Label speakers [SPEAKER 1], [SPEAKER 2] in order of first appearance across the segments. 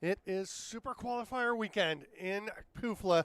[SPEAKER 1] It is Super Qualifier Weekend in CUFLA.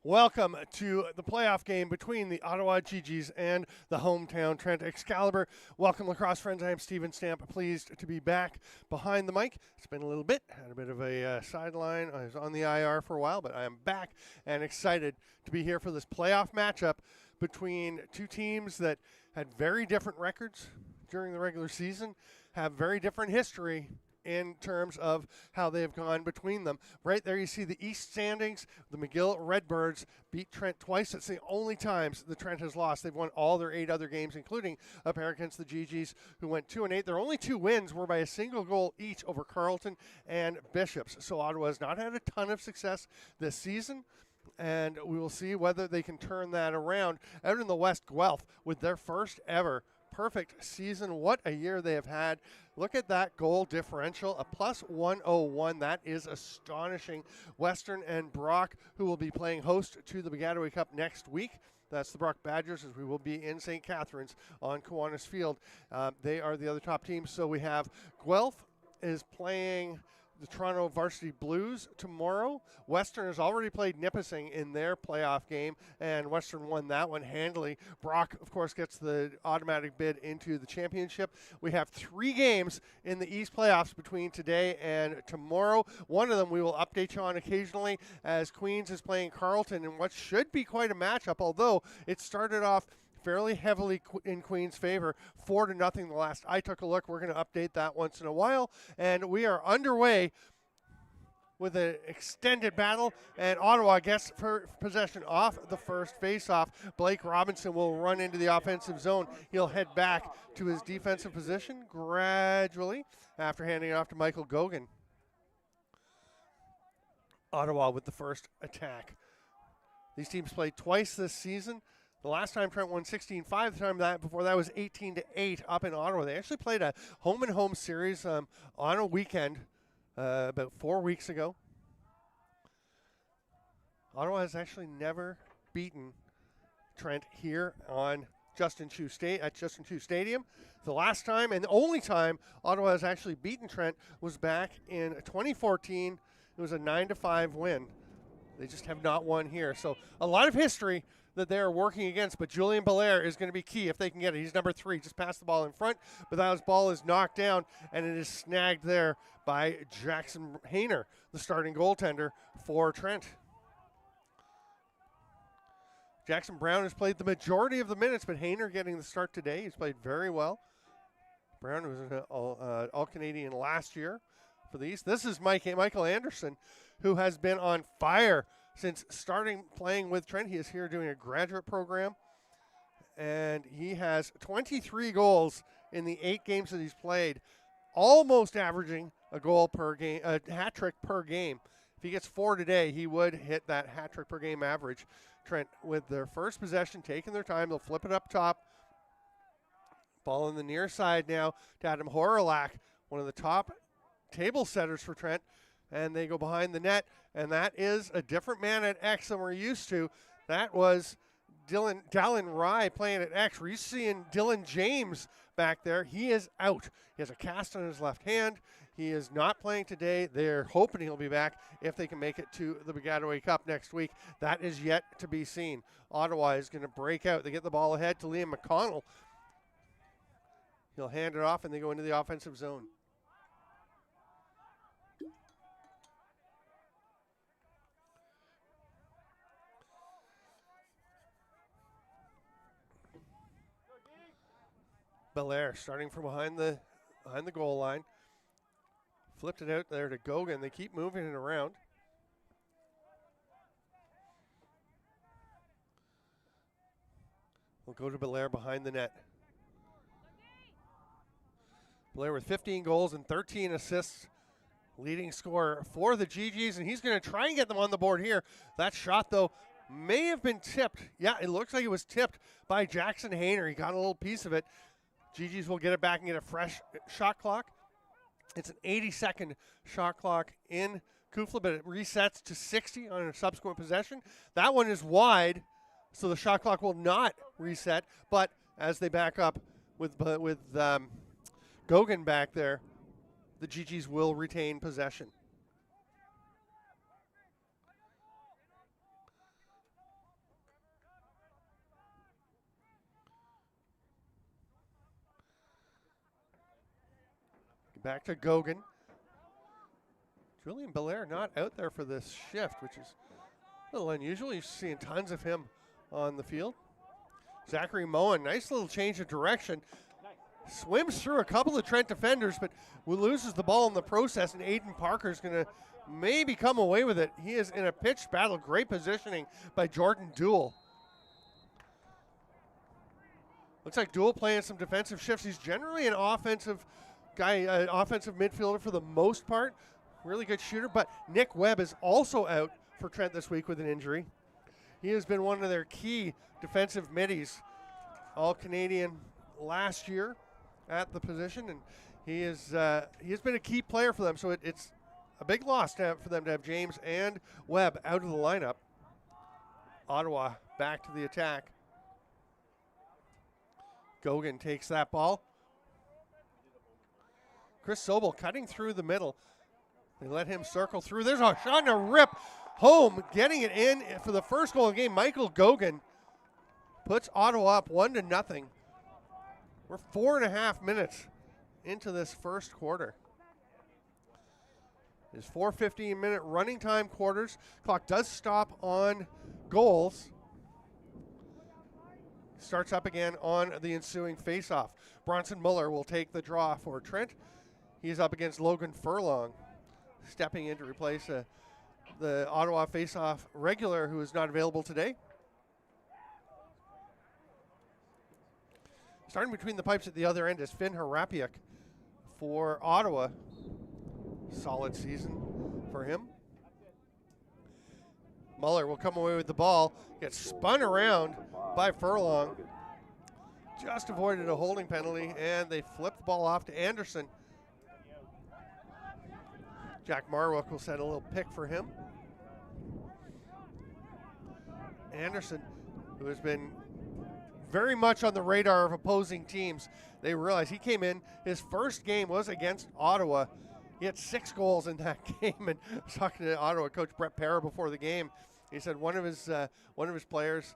[SPEAKER 1] Welcome to the playoff game between the Ottawa Gee-Gees and the hometown Trent Excalibur. Welcome, lacrosse friends. I am Steven Stamp. Pleased to be back behind the mic. It's been a little bit. Had a bit of a sideline. I was on the IR for a while, but I am back and excited to be here for this playoff matchup between two teams that had very different records during the regular season, have very different history in terms of how they have gone between them. Right there you see the East standings. The McGill Redbirds beat Trent twice. It's the only times the Trent has lost. They've won all their 8 other games, including a pair against the Gee-Gees, who went 2-8. Their only 2 wins were by a single goal each over Carleton and Bishops. So Ottawa has not had a ton of success this season, and we will see whether they can turn that around. Out in the West, Guelph, with their first ever perfect season. What a year they have had. Look at that goal differential, a plus 101. That is astonishing. Western and Brock, who will be playing host to the Baggataway Cup next week. That's the Brock Badgers, as we will be in St. Catharines on Kiwanis Field. They are the other top teams. So we have Guelph is playing the Toronto Varsity Blues tomorrow. Western has already played Nipissing in their playoff game, and Western won that one handily. Brock, of course, gets the automatic bid into the championship. We have 3 games in the East playoffs between today and tomorrow. One of them we will update you on occasionally, as Queens is playing Carleton in what should be quite a matchup, although it started off fairly heavily in Queen's favor, 4-0 the last I took a look. We're going to update that once in a while, and we are underway with an extended battle, and Ottawa gets possession off the first face-off. Blake Robinson will run into the offensive zone. He'll head back to his defensive position gradually after handing it off to Michael Gogan. Ottawa with the first attack. These teams played twice this season. The last time Trent won 16-5, the time before that was 18-8 up in Ottawa. They actually played a home-and-home series on a weekend about 4 weeks ago. Ottawa has actually never beaten Trent here on Justin Chu Stadium. The last time and the only time Ottawa has actually beaten Trent was back in 2014. It was a 9-5 win. They just have not won here. So a lot of history that they're working against, but Julian Belair is going to be key if they can get it. He's number 3, just passed the ball in front, but that ball is knocked down, and it is snagged there by Jackson Hayner, the starting goaltender for Trent. Jackson Brown has played the majority of the minutes, but Hayner getting the start today. He's played very well. Brown was an All-Canadian last year for the East. This is Michael Anderson, who has been on fire since starting playing with Trent. He is here doing a graduate program, and he has 23 goals in the 8 games that he's played, almost averaging a goal per game, a hat trick per game. If he gets 4 today, he would hit that hat trick per game average. Trent with their first possession, taking their time. They'll flip it up top. Ball on the near side now to Adam Horolak, one of the top table setters for Trent, and they go behind the net, and that is a different man at X than we're used to. That was Dallin Rye playing at X. We're used to seeing Dylan James back there. He is out. He has a cast on his left hand. He is not playing today. They're hoping he'll be back if they can make it to the Baggataway Cup next week. That is yet to be seen. Ottawa is going to break out. They get the ball ahead to Liam McConnell. He'll hand it off, and they go into the offensive zone. Belair starting from behind the goal line. Flipped it out there to Gogan. They keep moving it around. We'll go to Belair behind the net. Belair with 15 goals and 13 assists, leading scorer for the Gee-Gees, and he's going to try and get them on the board here. That shot, though, may have been tipped. Yeah, it looks like it was tipped by Jackson Hayner. He got a little piece of it. Gee-Gees will get it back and get a fresh shot clock. It's an 80-second shot clock in CUFLA, but it resets to 60 on a subsequent possession. That one is wide, so the shot clock will not reset. But as they back up with Gogan back there, the Gee-Gees will retain possession. Back to Gogan. Julian Belair not out there for this shift, which is a little unusual. You're seeing tons of him on the field. Zachary Moen, nice little change of direction. Swims through a couple of Trent defenders, but loses the ball in the process, and Aiden Parker's going to maybe come away with it. He is in a pitched battle. Great positioning by Jordan Duell. Looks like Duell playing some defensive shifts. He's generally an offensive guy, offensive midfielder for the most part. Really good shooter, but Nick Webb is also out for Trent this week with an injury. He has been one of their key defensive middies, All-Canadian last year at the position, and he has been a key player for them, so it's a big loss for them to have James and Webb out of the lineup. Ottawa back to the attack. Gogan takes that ball. Chris Sobel cutting through the middle. They let him circle through. There's a shot and a rip home, getting it in for the first goal of the game. Michael Gogan puts Ottawa up 1-0. We're 4.5 minutes into this first quarter. There's 4 15-minute running time quarters. Clock does stop on goals. Starts up again on the ensuing faceoff. Bronson Muller will take the draw for Trent. He's up against Logan Furlong, stepping in to replace the Ottawa faceoff regular who is not available today. Starting between the pipes at the other end is Finn Harapiak for Ottawa. Solid season for him. Muller will come away with the ball, gets spun around by Furlong. Just avoided a holding penalty, and they flip the ball off to Anderson. Jack Marwick will set a little pick for him. Anderson, who has been very much on the radar of opposing teams. They realize he came in, his first game was against Ottawa. He had 6 goals in that game, and I was talking to Ottawa coach Brett Parra before the game. He said one of his players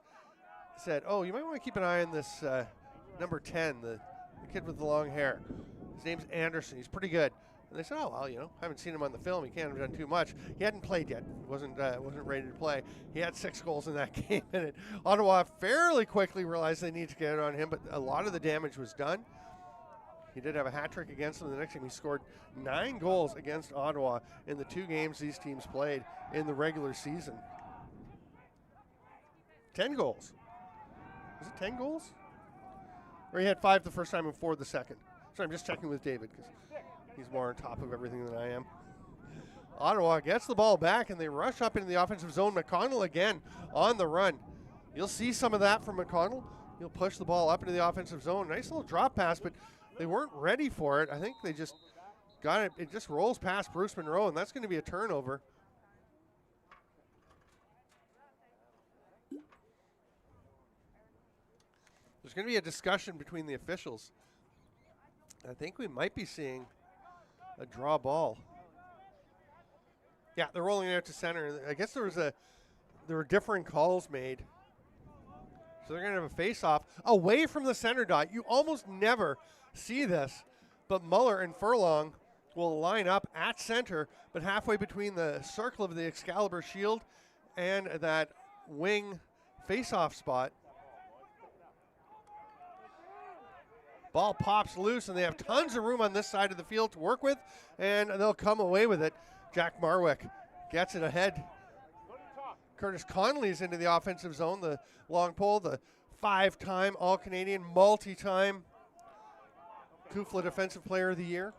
[SPEAKER 1] said, "Oh, you might want to keep an eye on this number 10, the kid with the long hair. His name's Anderson. He's pretty good." And they said, "Oh, well, I haven't seen him on the film. He can't have done too much." He hadn't played yet. wasn't ready to play. He had 6 goals in that game, and Ottawa fairly quickly realized they need to get it on him. But a lot of the damage was done. He did have a hat trick against them. The next game, he scored 9 goals against Ottawa in the 2 games these teams played in the regular season. 10 goals. Was it 10 goals? Or he had 5 the first time and 4 the second. So I'm just checking with David because he's more on top of everything than I am. Ottawa gets the ball back, and they rush up into the offensive zone. McConnell again on the run. You'll see some of that from McConnell. He'll push the ball up into the offensive zone. Nice little drop pass, but they weren't ready for it. I think they just got it. It just rolls past Bruce Monroe, and that's going to be a turnover. There's going to be a discussion between the officials. I think we might be seeing a draw ball. Yeah, they're rolling it out to center. I guess there were differing calls made. So they're going to have a face-off away from the center dot. You almost never see this, but Muller and Furlong will line up at center, but halfway between the circle of the Excalibur shield and that wing face-off spot. Ball pops loose, and they have tons of room on this side of the field to work with, and they'll come away with it. Jack Marwick gets it ahead. Curtis Connolly is into the offensive zone. The long pole, the 5-time All-Canadian, multi-time CUFLA Defensive Player of the Year.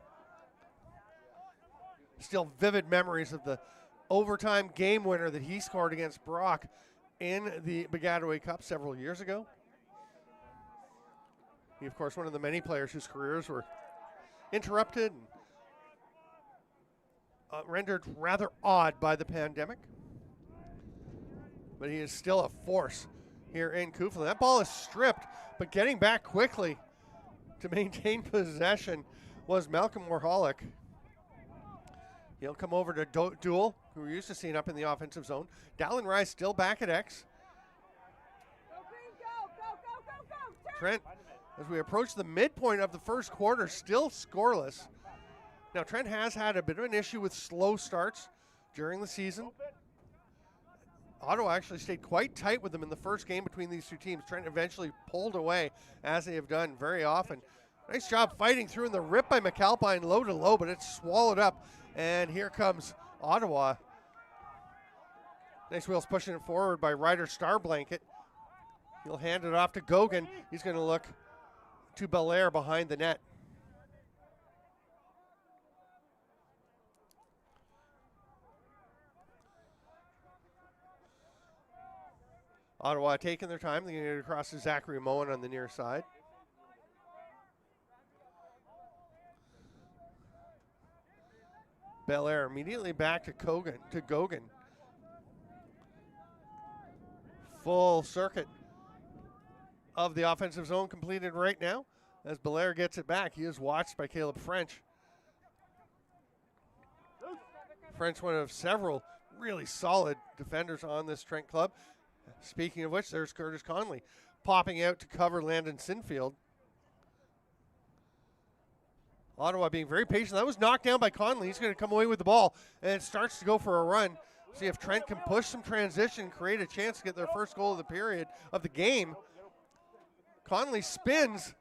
[SPEAKER 1] Still vivid memories of the overtime game winner that he scored against Brock in the Baggataway Cup several years ago. He, of course, one of the many players whose careers were interrupted and rendered rather odd by the pandemic. But he is still a force here in CUFLA. That ball is stripped, but getting back quickly to maintain possession was Malcolm Warholic. He'll come over to Duell, who we're used to seeing up in the offensive zone. Dallin Rice still back at X. Trent, as we approach the midpoint of the first quarter, still scoreless. Now, Trent has had a bit of an issue with slow starts during the season. Ottawa actually stayed quite tight with them in the first game between these two teams. Trent eventually pulled away, as they have done very often. Nice job fighting through, and the rip by McAlpine low to low, but it's swallowed up. And here comes Ottawa. Nice wheels pushing it forward by Ryder Starblanket. He'll hand it off to Gogan. He's going to look to Belair behind the net. Ottawa taking their time. They're going to get it across to Zachary Moen on the near side. Belair immediately back to Gogan. Full circuit of the offensive zone completed right now as Belair gets it back. He is watched by Caleb French. French, one of several really solid defenders on this Trent club. Speaking of which, there's Curtis Conley popping out to cover Landon Sinfield. Ottawa being very patient. That was knocked down by Conley. He's going to come away with the ball, and it starts to go for a run. See if Trent can push some transition, create a chance to get their first goal of the period of the game. Conley spins.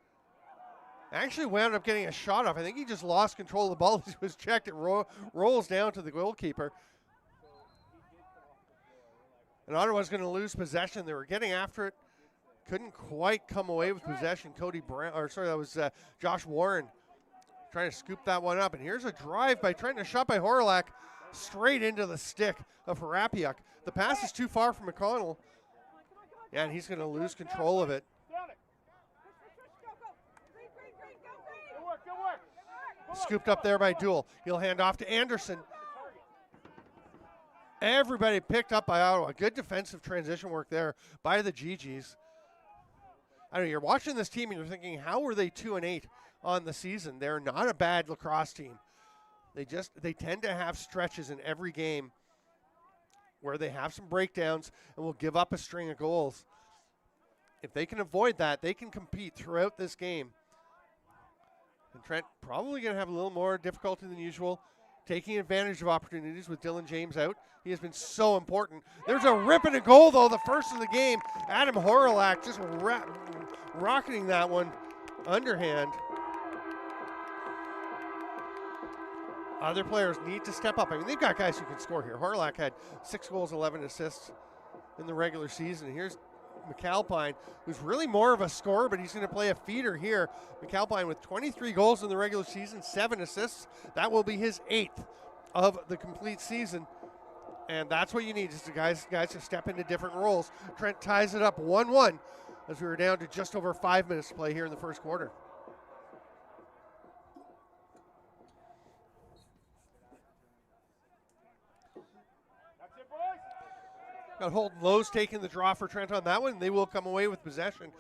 [SPEAKER 1] Actually wound up getting a shot off. I think he just lost control of the ball as he was checked. It rolls down to the goalkeeper. And Ottawa's going to lose possession. They were getting after it. Couldn't quite come away with possession. That was Josh Warren trying to scoop that one up. And here's a drive by Trent, a shot by Horlak straight into the stick of Harapiuk. The pass is too far from McConnell. Yeah, and he's going to lose control of it. Scooped up there by Duell. He'll hand off to Anderson. Everybody picked up by Ottawa. Good defensive transition work there by the Gee-Gees. I don't know, you're watching this team and you're thinking, how were they 2-8 on the season? They're not a bad lacrosse team. They tend to have stretches in every game where they have some breakdowns and will give up a string of goals. If they can avoid that, they can compete throughout this game. And Trent probably going to have a little more difficulty than usual, taking advantage of opportunities with Dylan James out. He has been so important. There's a rip and a goal, though, the first of the game. Adam Horlak just rocketing that one underhand. Other players need to step up. I mean, they've got guys who can score here. Horlak had 6 goals, 11 assists in the regular season. Here's McAlpine, who's really more of a scorer, but he's going to play a feeder here. McAlpine with 23 goals in the regular season, 7 assists. That will be his 8th of the complete season. And that's what you need, is the guys to step into different roles. Trent ties it up 1-1 as we were down to just over 5 minutes to play here in the first quarter. Got Holden Lowe's taking the draw for Trent on that one. They will come away with possession.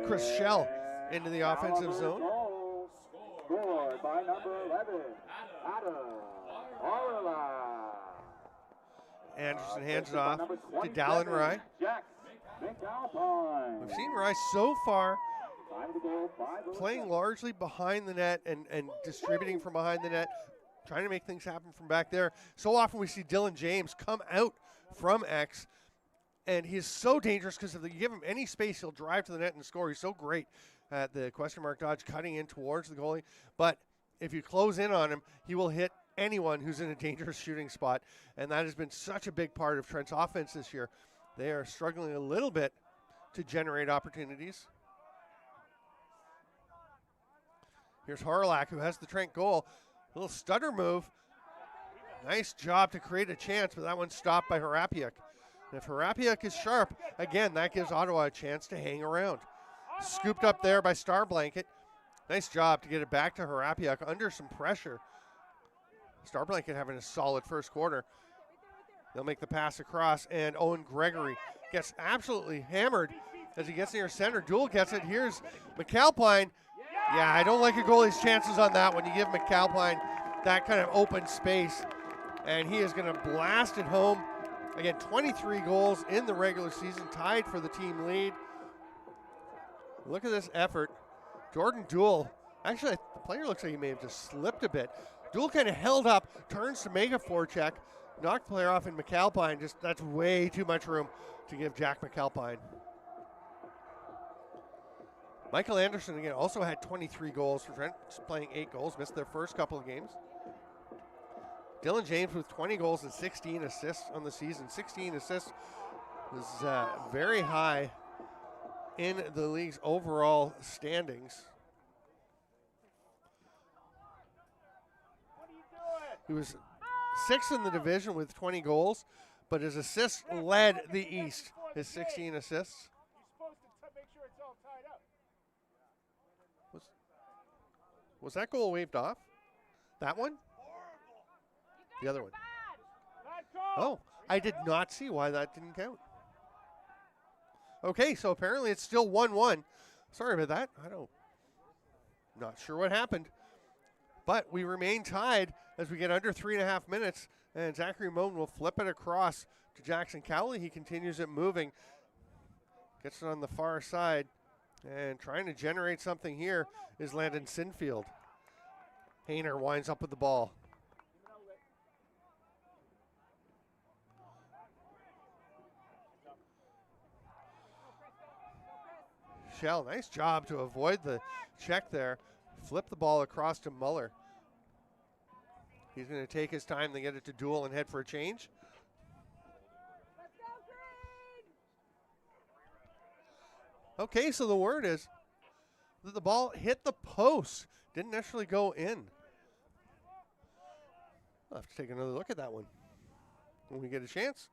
[SPEAKER 1] Chris Schell into the offensive zone.
[SPEAKER 2] Scored by number 11, Adam Horlak.
[SPEAKER 1] Anderson hands it off to Dallin Rye. We've seen Rye so far playing largely behind the net and distributing from behind the net, trying to make things happen from back there. So often we see Dylan James come out from X, and he is so dangerous because if you give him any space, he'll drive to the net and score. He's so great at the question mark dodge, cutting in towards the goalie. But if you close in on him, he will hit anyone who's in a dangerous shooting spot, and that has been such a big part of Trent's offense this year. They are struggling a little bit to generate opportunities. Here's Horlak, who has the Trent goal. A little stutter move. Nice job to create a chance, but that one's stopped by Harapiuk. And if Harapiuk is sharp, again, that gives Ottawa a chance to hang around. Scooped up there by Starblanket. Nice job to get it back to Harapiuk under some pressure. Starblanket having a solid first quarter. They'll make the pass across, and Owen Gregory gets absolutely hammered as he gets near center. Duell gets it. Here's McAlpine. Yeah, I don't like a goalie's chances on that one. You give McAlpine that kind of open space, and he is going to blast it home. Again, 23 goals in the regular season, tied for the team lead. Look at this effort. Jordan Duell Actually, the player looks like he may have just slipped a bit. Duel kind of held up, turns to make a forecheck, knocked the player off, and McAlpine, that's way too much room to give Jack McAlpine. Michael Anderson, again, also had 23 goals for Trent, playing 8 goals, missed their first couple of games. Dylan James with 20 goals and 16 assists on the season. 16 assists is very high in the league's overall standings. He was 6th in the division with 20 goals, but his assists led the East, his 16 assists. Was that goal waved off? That one? The other one. Oh, I did not see why that didn't count. Okay, so apparently it's still 1-1. Sorry about that. Not sure what happened. But we remain tied as we get under 3.5 minutes, and Zachary Moan will flip it across to Jackson Cowley. He continues it moving. Gets it on the far side. And trying to generate something here is Landon Sinfield. Hayner winds up with the ball. Shell, nice job to avoid the check there. Flip the ball across to Muller. He's going to take his time to get it to Duel and head for a change. Okay, so the word is that the ball hit the post. Didn't actually go in. I'll have to take another look at that one when we get a chance.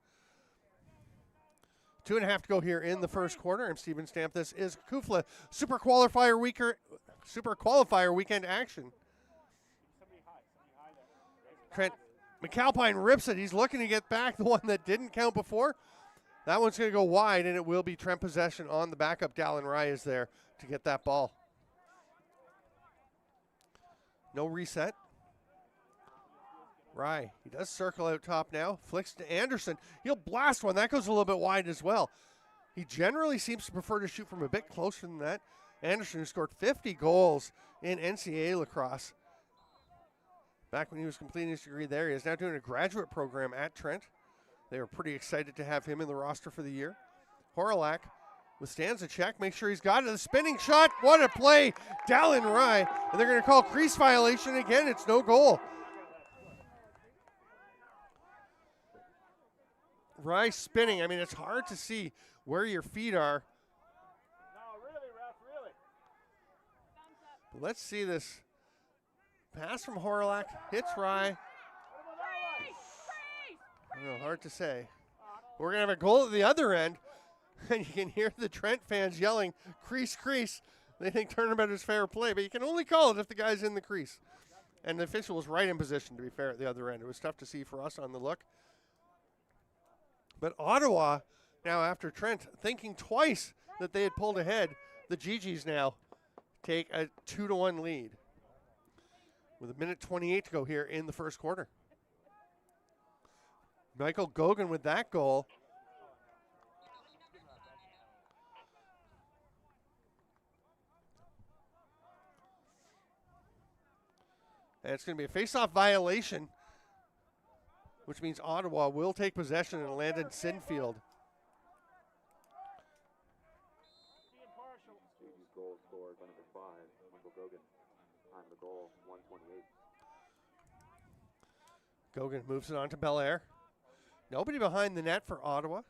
[SPEAKER 1] 2.5 to go here in the first quarter. I'm Steven Stamp. This is CUFLA Super Qualifier Weekend action. Trent McAlpine rips it. He's looking to get back the one that didn't count before. That one's going to go wide, and it will be Trent possession on the backup. Dallin Rye is there to get that ball. No reset. Rye, he does circle out top now. Flicks to Anderson. He'll blast one. That goes a little bit wide as well. He generally seems to prefer to shoot from a bit closer than that. Anderson, who scored 50 goals in NCAA lacrosse. Back when he was completing his degree there, he is now doing a graduate program at Trent. They were pretty excited to have him in the roster for the year. Horelak withstands a check, make sure he's got it. The spinning shot, what a play. Dallin Rye, and they're going to call crease violation again. It's no goal. Rye spinning. I mean, it's hard to see where your feet are.
[SPEAKER 2] No, really, ref, really.
[SPEAKER 1] But let's see this. Pass from Horelak, hits Rye. I don't know, hard to say. We're going to have a goal at the other end, and you can hear the Trent fans yelling, crease, crease. They think turnabout is fair play, but you can only call it if the guy's in the crease. And the official was right in position, to be fair, at the other end. It was tough to see for us on the look. But Ottawa, now after Trent thinking twice that they had pulled ahead, the Gee-Gees now take a 2-1 lead with 1:28 to go here in the first quarter. Michael Gogan with that goal. And it's going to be a face-off violation, which means Ottawa will take possession and land in Sinfield.
[SPEAKER 2] Gee-Gees goal scored by number 5, Michael Gogan. Time of the goal, 1:28.
[SPEAKER 1] Gogan moves it on to Belair. Nobody behind the net for Ottawa.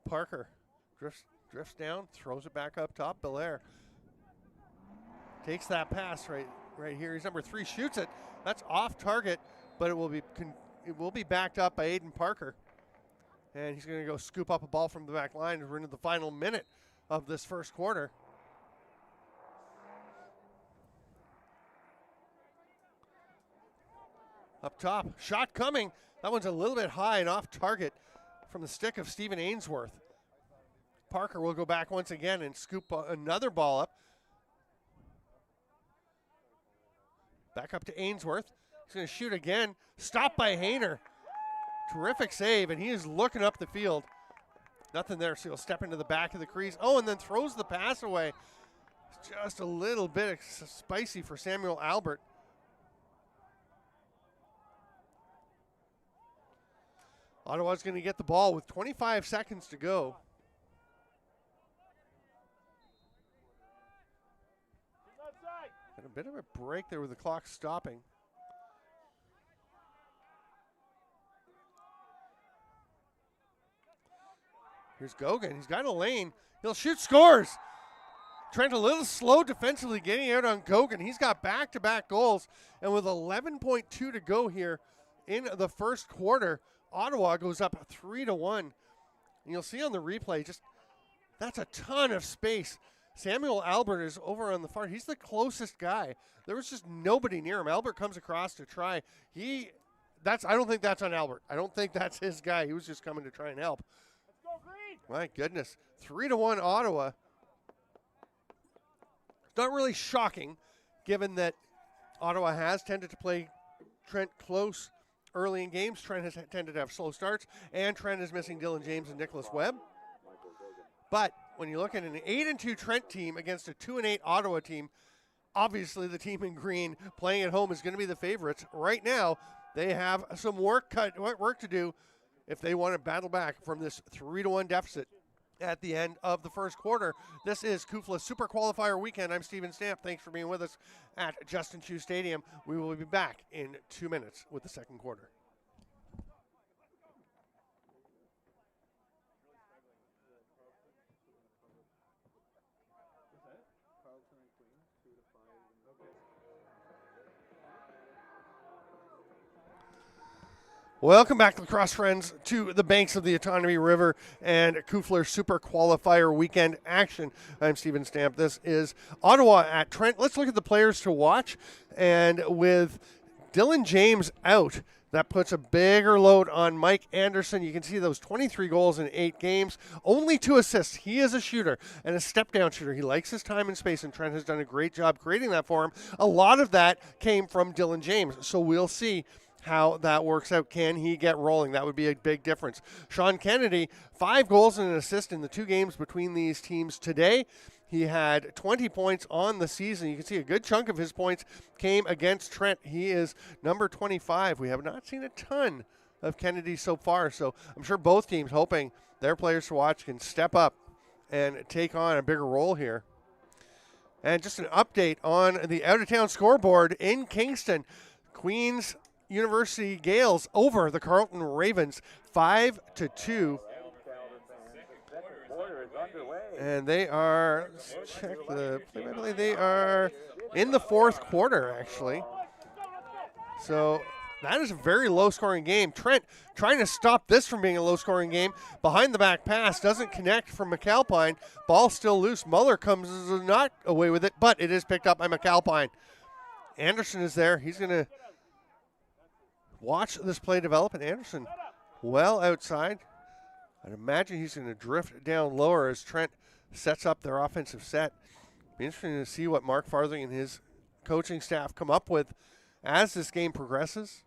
[SPEAKER 1] Parker drifts down, throws it back up top. Belair takes that pass right here. He's number 3, shoots it. That's off target, but it will be backed up by Aiden Parker. And he's going to go scoop up a ball from the back line as we're into the final minute of this first quarter. Up top, shot coming. That one's a little bit high and off target from the stick of Stephen Ainsworth. Parker will go back once again and scoop another ball up. Back up to Ainsworth. He's going to shoot again. Stopped by Hayner. Terrific save, and he is looking up the field. Nothing there, so he'll step into the back of the crease. Oh, and then throws the pass away. Just a little bit spicy for Samuel Albert. Ottawa's going to get the ball with 25 seconds to go. And a bit of a break there with the clock stopping. Here's Gogan. He's got a lane. He'll shoot, scores. Trent a little slow defensively getting out on Gogan. He's got back-to-back goals. And with 11.2 to go here in the first quarter, Ottawa goes up 3-1. And you'll see on the replay, just that's a ton of space. Samuel Albert is over on the far. He's the closest guy. There was just nobody near him. Albert comes across to try. I don't think that's on Albert. I don't think that's his guy. He was just coming to try and help.
[SPEAKER 3] Let's go, Green.
[SPEAKER 1] My goodness. 3-1 Ottawa. It's not really shocking, given that Ottawa has tended to play Trent close early in games. Trent has tended to have slow starts, and Trent is missing Dylan James and Nicholas Webb. But when you look at an 8-2 Trent team against a 2-8 Ottawa team, obviously the team in green playing at home is going to be the favorites. Right now, they have some work to do if they want to battle back from this 3-1 deficit at the end of the first quarter. This is CUFLA Super Qualifier Weekend. I'm Steven Stamp. Thanks for being with us at Justin Chu Stadium. We will be back in 2 minutes with the second quarter. Welcome back, Lacrosse friends, to the banks of the Autonomy River and CUFLA Super Qualifier Weekend action. I'm Steven Stamp. This is Ottawa at Trent. Let's look at the players to watch. And with Dylan James out, that puts a bigger load on Mike Anderson. You can see those 23 goals in 8 games, only 2 assists. He is a shooter and a step-down shooter. He likes his time and space, and Trent has done a great job creating that for him. A lot of that came from Dylan James, so we'll see how that works out. Can he get rolling? That would be a big difference. Sean Kennedy, 5 goals and an assist in the 2 games between these teams today. He had 20 points on the season. You can see a good chunk of his points came against Trent. He is number 25. We have not seen a ton of Kennedy so far, so I'm sure both teams hoping their players to watch can step up and take on a bigger role here. And just an update on the out-of-town scoreboard in Kingston. Queens University Gales over the Carleton Ravens 5-2. And they are, let's check the play-by-play, they are in the fourth quarter, actually. So that is a very low-scoring game. Trent trying to stop this from being a low-scoring game. Behind the back pass, doesn't connect from McAlpine. Ball still loose. Muller comes not away with it, but it is picked up by McAlpine. Anderson is there. He's going to watch this play develop, and Anderson well outside. I'd imagine he's going to drift down lower as Trent sets up their offensive set. Be interesting to see what Mark Farthing and his coaching staff come up with as this game progresses.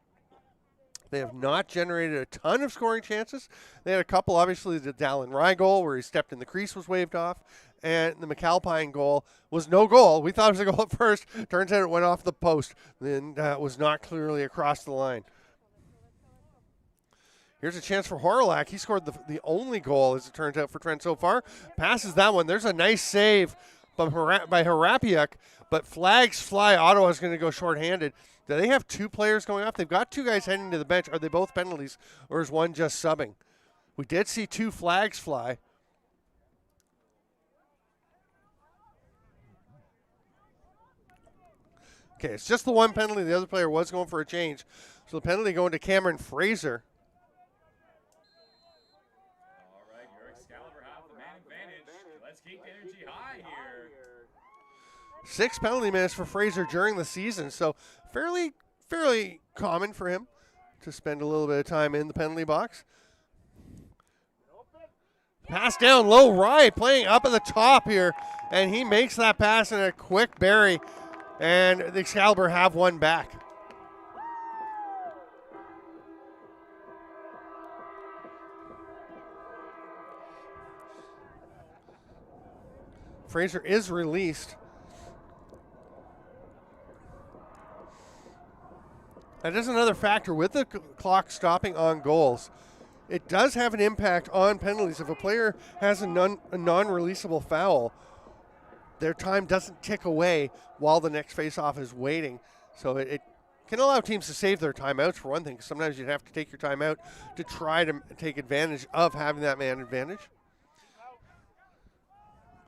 [SPEAKER 1] They have not generated a ton of scoring chances. They had a couple, obviously, the Dallin Rye goal where he stepped in the crease was waved off, and the McAlpine goal was no goal. We thought it was a goal at first. Turns out it went off the post, then was not clearly across the line. Here's a chance for Horlak. He scored the only goal, as it turns out, for Trent so far. Passes that one. There's a nice save by Harapiak, but flags fly. Ottawa's going to go shorthanded. Do they have 2 players going off? They've got 2 guys heading to the bench. Are they both penalties, or is one just subbing? We did see 2 flags fly. Okay, it's just the one penalty. The other player was going for a change. So the penalty going to Cameron Fraser.
[SPEAKER 3] Keep the energy high here.
[SPEAKER 1] 6 penalty minutes for Fraser during the season, so fairly common for him to spend a little bit of time in the penalty box. Pass down low, Rye playing up at the top here, and he makes that pass in a quick bury, and the Excalibur have one back. Fraser is released. That is another factor with the clock stopping on goals. It does have an impact on penalties. If a player has a non-releasable foul, their time doesn't tick away while the next face-off is waiting. So it can allow teams to save their timeouts for one thing. Sometimes you'd have to take your timeout to try to take advantage of having that man advantage.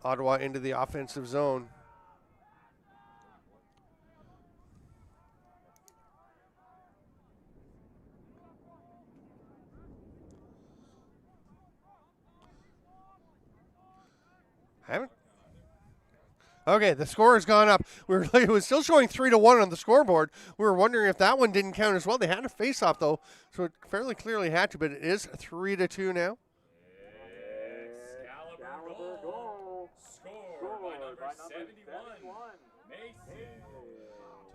[SPEAKER 1] Ottawa into the offensive zone. Okay, the score has gone up. It was still showing 3-1 on the scoreboard. We were wondering if that one didn't count as well. They had a face-off, though, so it fairly clearly had to, but it is 3-2 now.
[SPEAKER 2] Excalibur goal.
[SPEAKER 3] Scored by number 71, Mason.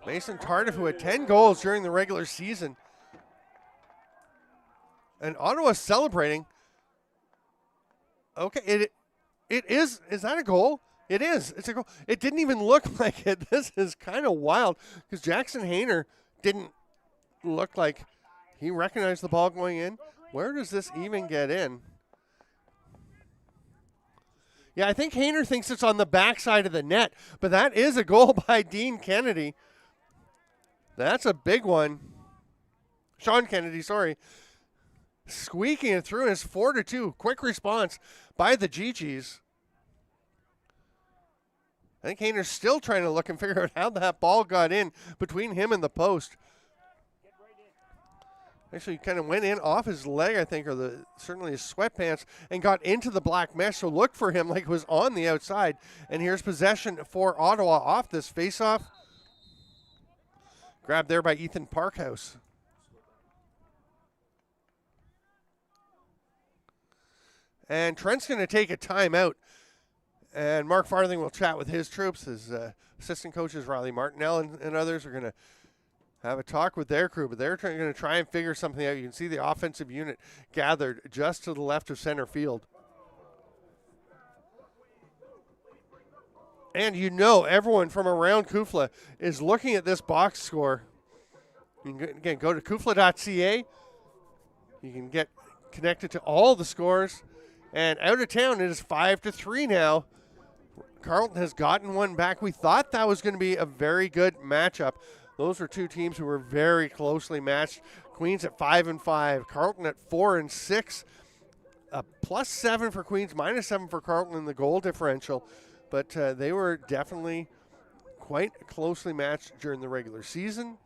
[SPEAKER 1] Mason Tardif, who had 10 goals during the regular season. And Ottawa celebrating. Okay, it is that a goal? It is. It's a goal. It didn't even look like it. This is kind of wild because Jackson Hayner didn't look like he recognized the ball going in. Where does this even get in? Yeah, I think Hayner thinks it's on the backside of the net, but that is a goal by Dean Kennedy. That's a big one. Sean Kennedy, sorry. Squeaking it through, and it's 4-2. Quick response by the Gee-Gees. I think Hayner's still trying to look and figure out how that ball got in between him and the post. Actually, kind of went in off his leg, I think, or certainly his sweatpants, and got into the black mesh. So look for him like it was on the outside. And here's possession for Ottawa off this faceoff. Grabbed there by Ethan Parkhouse. And Trent's going to take a timeout. And Mark Farthing will chat with his troops. His assistant coaches, Riley Martinell and others, are going to have a talk with their crew. But they're going to try and figure something out. You can see the offensive unit gathered just to the left of center field. And you know everyone from around CUFLA is looking at this box score. You can, again, go to CUFLA.ca. You can get connected to all the scores. And out of town, it is 5-3 now. Carleton has gotten one back. We thought that was going to be a very good matchup. Those were two teams who were very closely matched. Queens at 5-5, Carleton at 4-6. +7 for Queens, -7 for Carleton in the goal differential. But they were definitely quite closely matched during the regular season.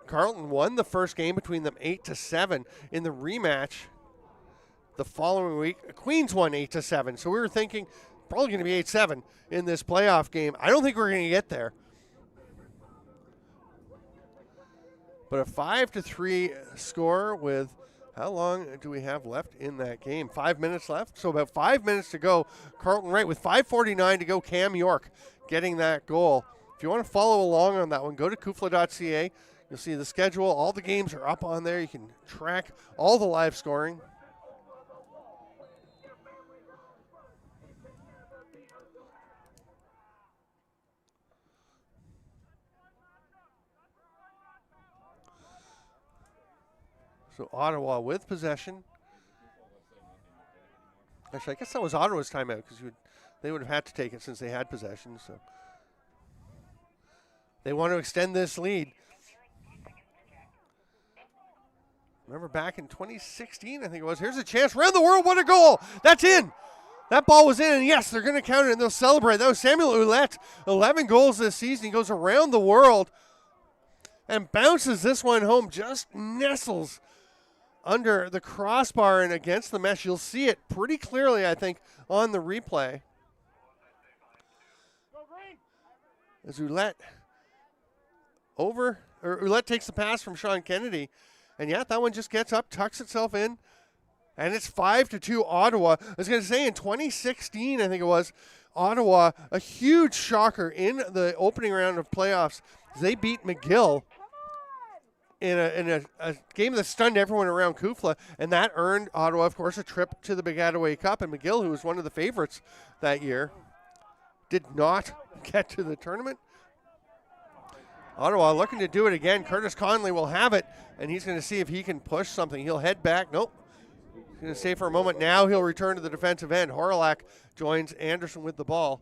[SPEAKER 1] Carleton won the first game between them 8-7. In the rematch the following week, Queens won 8-7. So we were thinking probably going to be 8-7 in this playoff game. I don't think we're going to get there. But a 5-3 score with, how long do we have left in that game? 5 minutes left. So about 5 minutes to go. Carleton right with 5:49 to go. Cam York getting that goal. If you want to follow along on that one, go to CUFLA.ca. You'll see the schedule. All the games are up on there. You can track all the live scoring. So Ottawa with possession. Actually, I guess that was Ottawa's timeout because they would have had to take it since they had possession. So they want to extend this lead. Remember back in 2016, I think it was. Here's a chance. Around the world, what a goal. That's in. That ball was in, and yes, they're going to count it, and they'll celebrate. That was Samuel Ouellette, 11 goals this season. He goes around the world and bounces this one home, just nestles under the crossbar and against the mesh. You'll see it pretty clearly, I think, on the replay. As Ouellette takes the pass from Sean Kennedy. And yeah, that one just gets up, tucks itself in, and it's 5-2 Ottawa. I was going to say in 2016, I think it was, Ottawa, a huge shocker in the opening round of playoffs. They beat McGill in a game that stunned everyone around CUFLA, and that earned Ottawa, of course, a trip to the Baggataway Cup. And McGill, who was one of the favorites that year, did not get to the tournament. Ottawa looking to do it again. Curtis Conley will have it, and he's going to see if he can push something. He'll head back. Nope. He's going to stay for a moment. Now he'll return to the defensive end. Horlak joins Anderson with the ball.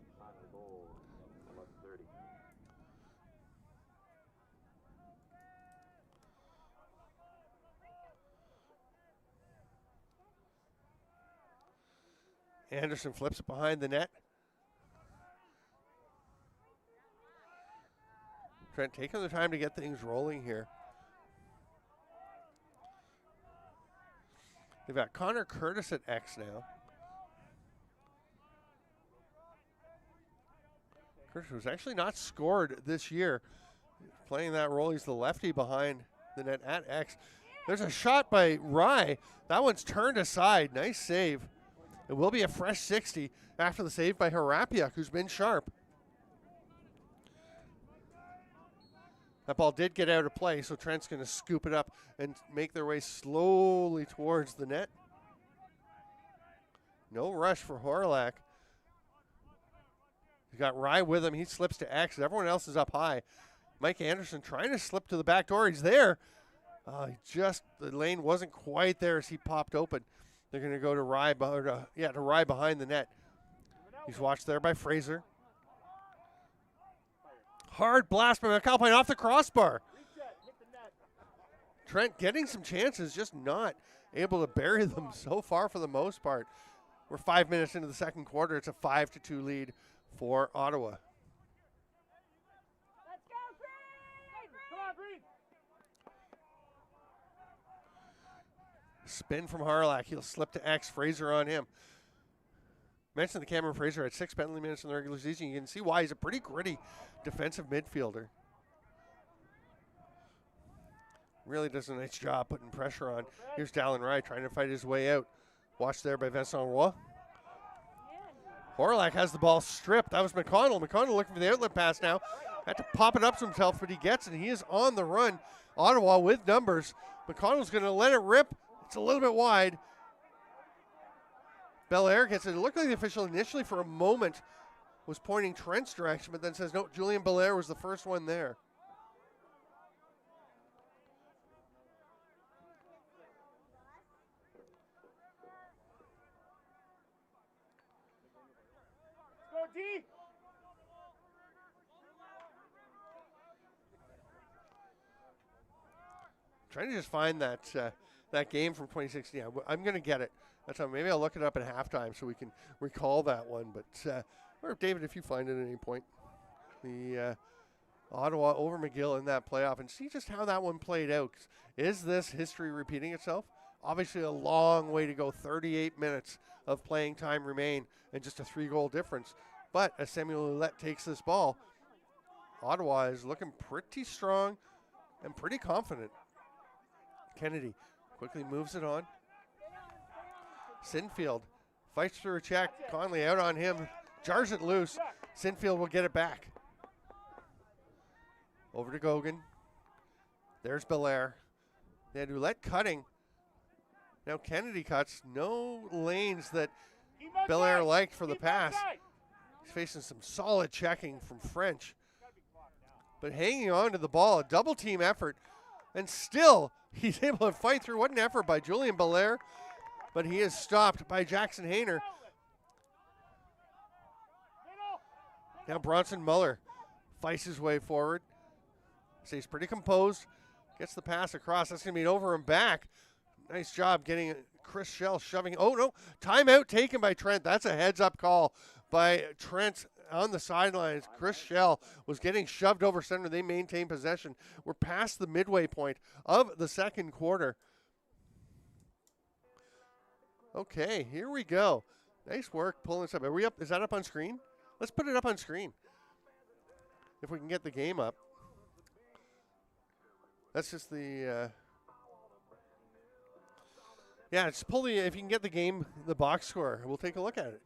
[SPEAKER 1] Anderson flips it behind the net. Trent taking the time to get things rolling here. They've got Connor Curtis at X now. Curtis was actually not scored this year. Playing that role, he's the lefty behind the net at X. There's a shot by Rye. That one's turned aside. Nice save. It will be a fresh 60 after the save by Harapiak, who's been sharp. That ball did get out of play, so Trent's going to scoop it up and make their way slowly towards the net. No rush for Horlak. He's got Rye with him. He slips to X. Everyone else is up high. Mike Anderson trying to slip to the back door. He's there. The lane wasn't quite there as he popped open. They're going to go to Rye, to Rye behind the net. He's watched there by Fraser. Hard blast by McAlpine off the crossbar. Trent getting some chances, just not able to bury them so far for the most part. We're 5 minutes into the second quarter. It's a 5-2 lead for Ottawa. Spin from Harlach. He'll slip to X. Fraser on him. Mentioned the Cameron Fraser had 6 penalty minutes in the regular season. You can see why he's a pretty gritty defensive midfielder. Really does a nice job putting pressure on. Here's Dallin Rye trying to fight his way out. Watched there by Vincent Roy. Horlak has the ball stripped. That was McConnell. McConnell looking for the outlet pass now. Had to pop it up to himself, but he gets it. He is on the run. Ottawa with numbers. McConnell's going to let it rip. It's a little bit wide. Belair gets it. It looked like the official initially for a moment was pointing Trent's direction, but then says, no, Julian Belair was the first one there.
[SPEAKER 3] Go D.
[SPEAKER 1] Trying to just find that game from 2016. I'm going to get it. That's how, maybe I'll look it up at halftime so we can recall that one. But or David, if you find it at any point, the Ottawa over McGill in that playoff, and see just how that one played out. Is this history repeating itself? Obviously a long way to go. 38 minutes of playing time remain and just a 3-goal difference. But as Samuel Ouellette takes this ball, Ottawa is looking pretty strong and pretty confident. Kennedy quickly moves it on. Sinfield fights through a check. Conley out on him. Jars it loose. Sinfield will get it back. Over to Gogan. There's Belair. They had Ouellette cutting. Now Kennedy cuts. No lanes that Belair liked for the pass. He's facing some solid checking from French. But hanging on to the ball, a double team effort. And still, he's able to fight through. What an effort by Julian Belair. But he is stopped by Jackson Hayner. Now Bronson Muller fights his way forward. Stays pretty composed. Gets the pass across. That's going to be an over and back. Nice job getting Chris Shell shoving. Oh, no. Timeout taken by Trent. That's a heads-up call by Trent on the sidelines. Chris Shell was getting shoved over center. They maintain possession. We're past the midway point of the second quarter. Okay, here we go. Nice work pulling this up. Are we up? Is that up on screen? Let's put it up on screen. If we can get the game up. That's just the, yeah, just pull the, if you can get the game, the box score, we'll take a look at it.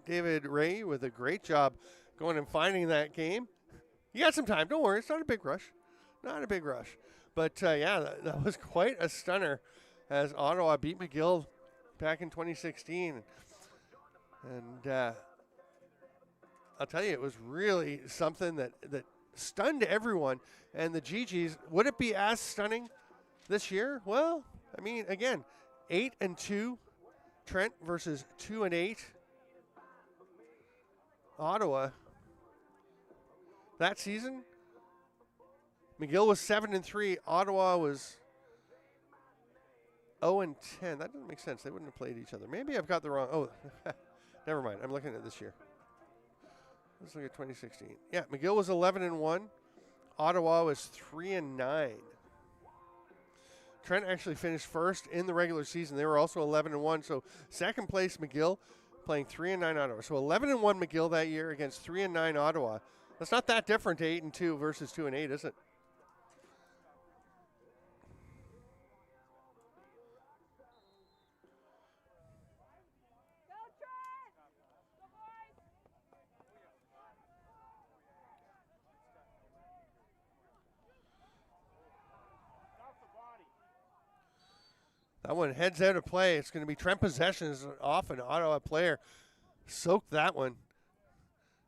[SPEAKER 1] David Ray with a great job going and finding that game. You got some time. Don't worry. It's not a big rush. Not a big rush. But, yeah, that was quite a stunner as Ottawa beat McGill back in 2016. And I'll tell you, it was really something that stunned everyone. And the Gee-Gees, would it be as stunning this year? Well, I mean, again, 8-2, Trent versus 2-8, Ottawa. That season, McGill was 7-3, Ottawa was 0-10. That doesn't make sense. They wouldn't have played each other. Maybe I've got the wrong. Oh, never mind. I'm looking at this year. Let's look at 2016. Yeah, McGill was 11-1. Ottawa was 3-9. Trent actually finished first in the regular season. They were also 11-1. So second place McGill, playing 3-9 Ottawa. So 11-1 McGill that year against 3-9 Ottawa. That's not that different, 8-2 versus 2-8, is it? That one heads out of play. It's going to be Trent possessions off an Ottawa player. Soaked that one.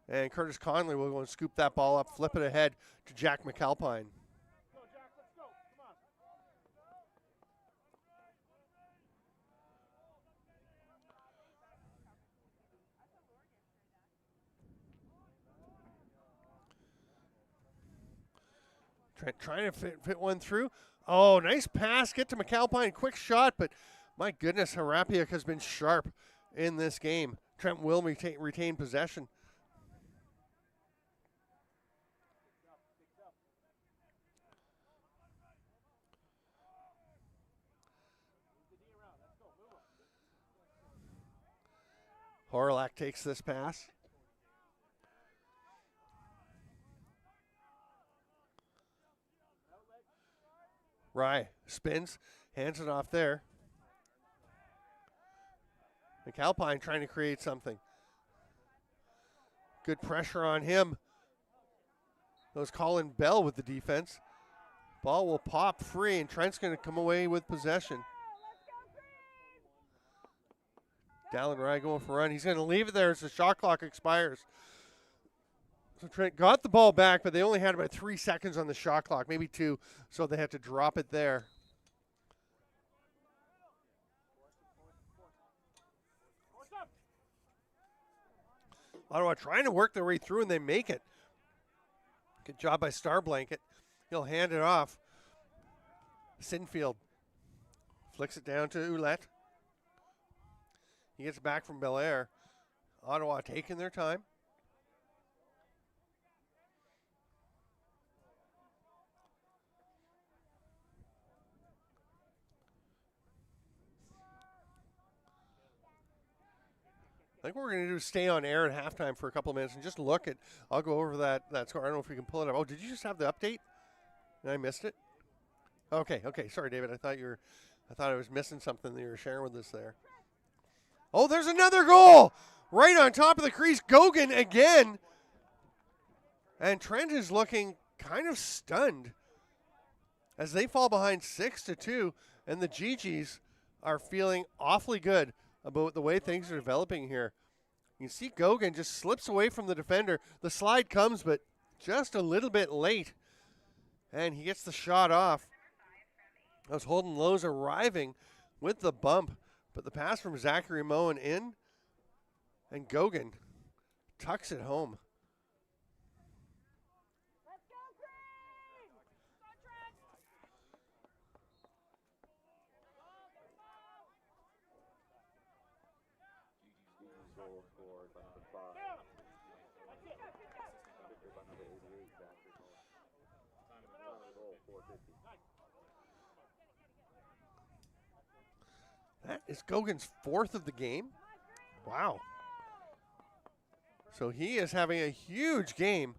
[SPEAKER 1] And Curtis Conley will go and scoop that ball up, flip it ahead to Jack McAlpine. Trent trying to fit one through. Oh, nice pass. Get to McAlpine. Quick shot, but my goodness, Harapiak has been sharp in this game. Trent will retain possession. Horlak takes this pass. Rye spins, hands it off there. McAlpine trying to create something. Good pressure on him. That was Colin Bell with the defense. Ball will pop free, and Trent's going to come away with possession. Dallin Rye going for a run. He's going to leave it there as the shot clock expires. So Trent got the ball back, but they only had about 3 seconds on the shot clock, maybe 2, so they had to drop it there. Ottawa trying to work their way through, and they make it. Good job by Star Blanket. He'll hand it off. Sinfield flicks it down to Ouellette. He gets back from Belair. Ottawa taking their time. I think what we're going to do is stay on air at halftime for a couple of minutes and just look at, I'll go over that score. I don't know if we can pull it up. Oh, did you just have the update? And I missed it? Okay. Sorry, David. I thought I was missing something that you were sharing with us there. Oh, there's another goal! Right on top of the crease. Gogan again. And Trent is looking kind of stunned as they fall behind 6-2, and the Gee-Gees are feeling awfully good about the way things are developing here. You see Gogan just slips away from the defender. The slide comes, but just a little bit late. And he gets the shot off. That was Holden Lowe's arriving with the bump, but the pass from Zachary Moen in, and Gogan tucks it home. That is Gogan's 4th of the game. Wow. So he is having a huge game.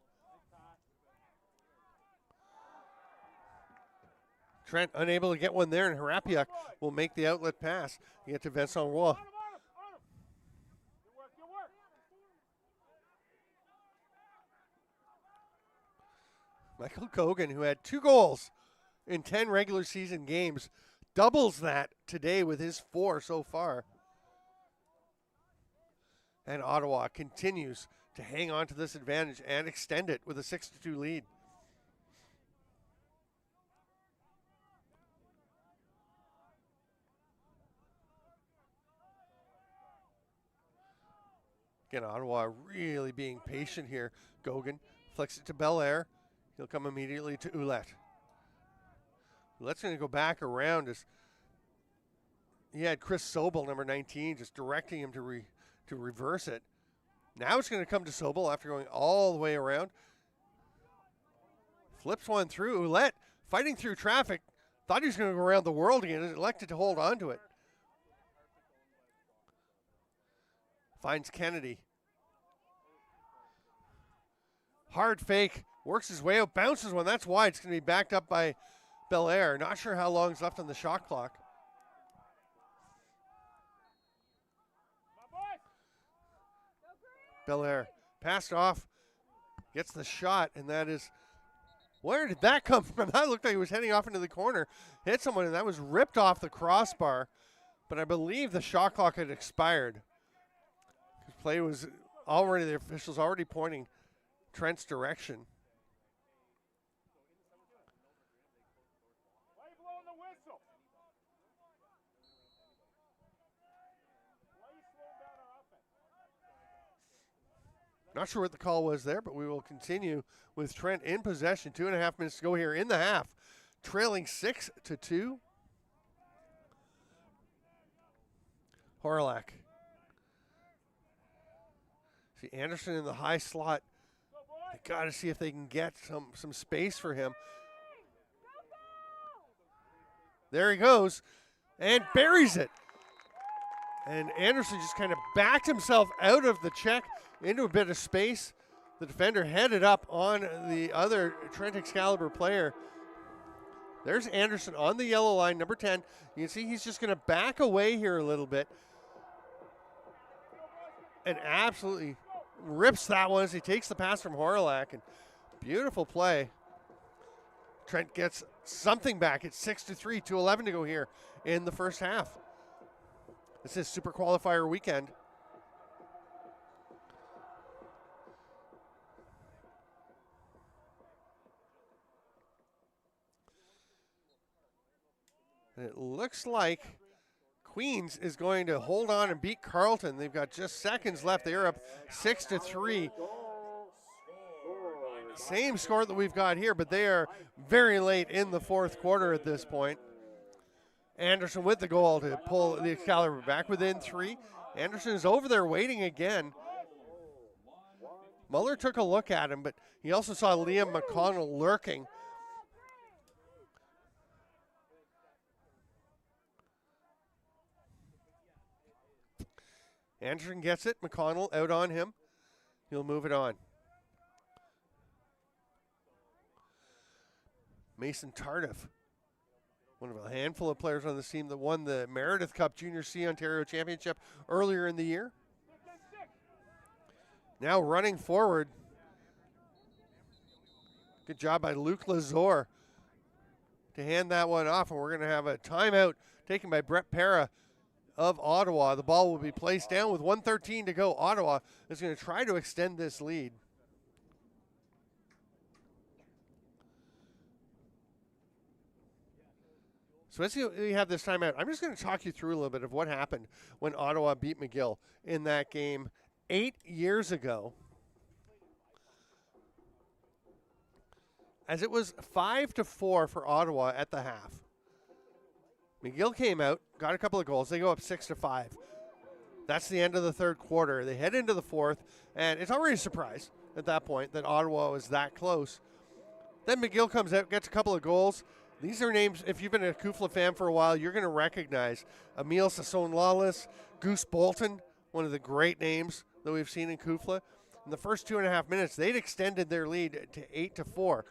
[SPEAKER 1] Trent unable to get one there, and Harapiak will make the outlet pass. You get to Vincent Roy. Michael Gogan, who had 2 goals in 10 regular season games. Doubles that today with his 4 so far. And Ottawa continues to hang on to this advantage and extend it with a 6-2 lead. Again, Ottawa really being patient here. Gogan flicks it to Belair. He'll come immediately to Ouellette. Ouellette's going to go back around as he had Chris Sobel, number 19, just directing him to reverse it. Now it's going to come to Sobel after going all the way around. Flips one through. Ouellette fighting through traffic. Thought he was going to go around the world again. Elected to hold on to it. Finds Kennedy. Hard fake. Works his way out. Bounces one. That's wide. It's going to be backed up by Belair. Not sure how long is left on the shot clock. Belair passed off. Gets the shot. And that is... Where did that come from? That looked like he was heading off into the corner. Hit someone, and that was ripped off the crossbar. But I believe the shot clock had expired. Play was already, the officials already pointing Trent's direction. Not sure what the call was there, but we will continue with Trent in possession. 2.5 minutes to go here in the half. Trailing 6-2. Horlak. See Anderson in the high slot. They got to see if they can get some space for him. There he goes and buries it. And Anderson just kind of backed himself out of the check into a bit of space. The defender headed up on the other Trent Excalibur player. There's Anderson on the yellow line, number 10. You can see he's just going to back away here a little bit. And absolutely rips that one as he takes the pass from Horlak. And beautiful play. Trent gets something back. It's 6-3, 2:11 to go here in the first half. This is Super Qualifier Weekend. And it looks like Queens is going to hold on and beat Carleton. They've got just seconds left. They're up 6-3. Same score that we've got here, but they are very late in the fourth quarter at this point. Anderson with the goal to pull the Excalibur back within 3. Anderson is over there waiting again. Muller took a look at him, but he also saw Liam McConnell lurking. Anderson gets it. McConnell out on him. He'll move it on. Mason Tardif, one of a handful of players on this team that won the Meredith Cup Junior C Ontario Championship earlier in the year. Now running forward. Good job by Luke Lazor to hand that one off, and we're going to have a timeout taken by Brett Para of Ottawa. The ball will be placed down with 1:13 to go. Ottawa is going to try to extend this lead. So as we have this timeout, I'm just going to talk you through a little bit of what happened when Ottawa beat McGill in that game 8 years ago. As it was 5-4 for Ottawa at the half. McGill came out, got a couple of goals. They go up 6-5. That's the end of the third quarter. They head into the fourth, and it's already a surprise at that point that Ottawa was that close. Then McGill comes out, gets a couple of goals. These are names, if you've been a CUFLA fan for a while, you're going to recognize. Emile Sasson-Lawless, Goose Bolton, one of the great names that we've seen in CUFLA. In the first 2.5 minutes, they'd extended their lead to 8-4.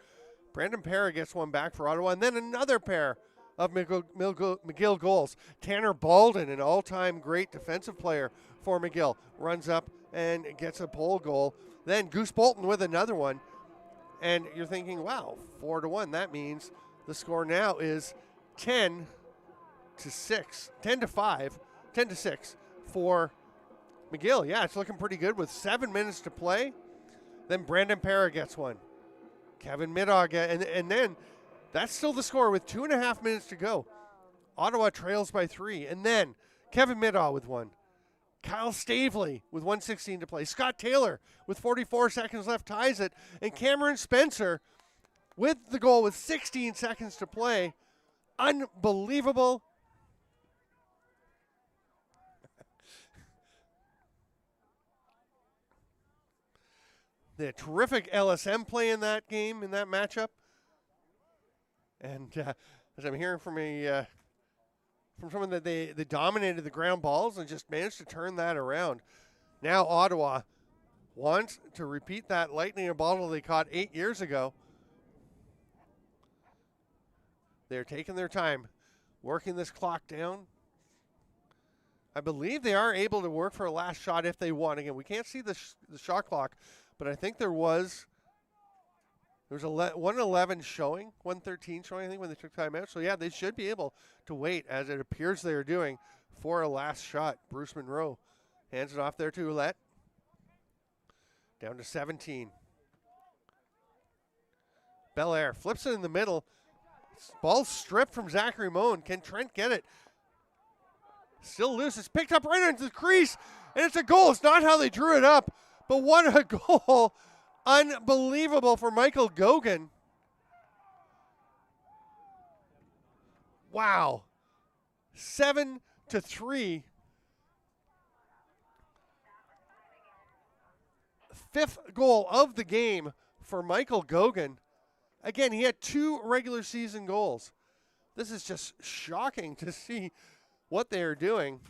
[SPEAKER 1] Brandon Para gets one back for Ottawa, and then another pair of McGill goals. Tanner Baldwin, an all-time great defensive player for McGill, runs up and gets a pole goal. Then Goose Bolton with another one. And you're thinking, wow, 4-1. That means The score now is 10 to 6, 10 to 5, 10 to 6 for McGill. Yeah, it's looking pretty good with 7 minutes to play. Then Brandon Parra gets one. Kevin Middaugh, and then that's still the score with 2.5 minutes to go. Ottawa trails by 3, and then Kevin Middaugh with one. Kyle Stavely with 1:16 to play. Scott Taylor with 44 seconds left ties it, and Cameron Spencer with the goal with 16 seconds to play. Unbelievable. The terrific LSM play in that game, in that matchup. And as I'm hearing from someone that they dominated the ground balls and just managed to turn that around. Now Ottawa wants to repeat that lightning in a bottle they caught 8 years ago. They're taking their time, working this clock down. I believe they are able to work for a last shot if they want. Again, we can't see the shot clock, but I think there was 1:11 showing, 1:13 showing, I think, when they took time out. So, yeah, they should be able to wait, as it appears they are doing, for a last shot. Bruce Monroe hands it off there to Ouellette. Down to 17. Belair flips it in the middle. Ball stripped from Zachary Moen. Can Trent get it? Still loose. It's picked up right into the crease, and it's a goal. It's not how they drew it up, but what a goal. Unbelievable for Michael Gogan. Wow. 7-3. Fifth goal of the game for Michael Gogan. Again, he had 2 regular season goals. This is just shocking to see what they are doing.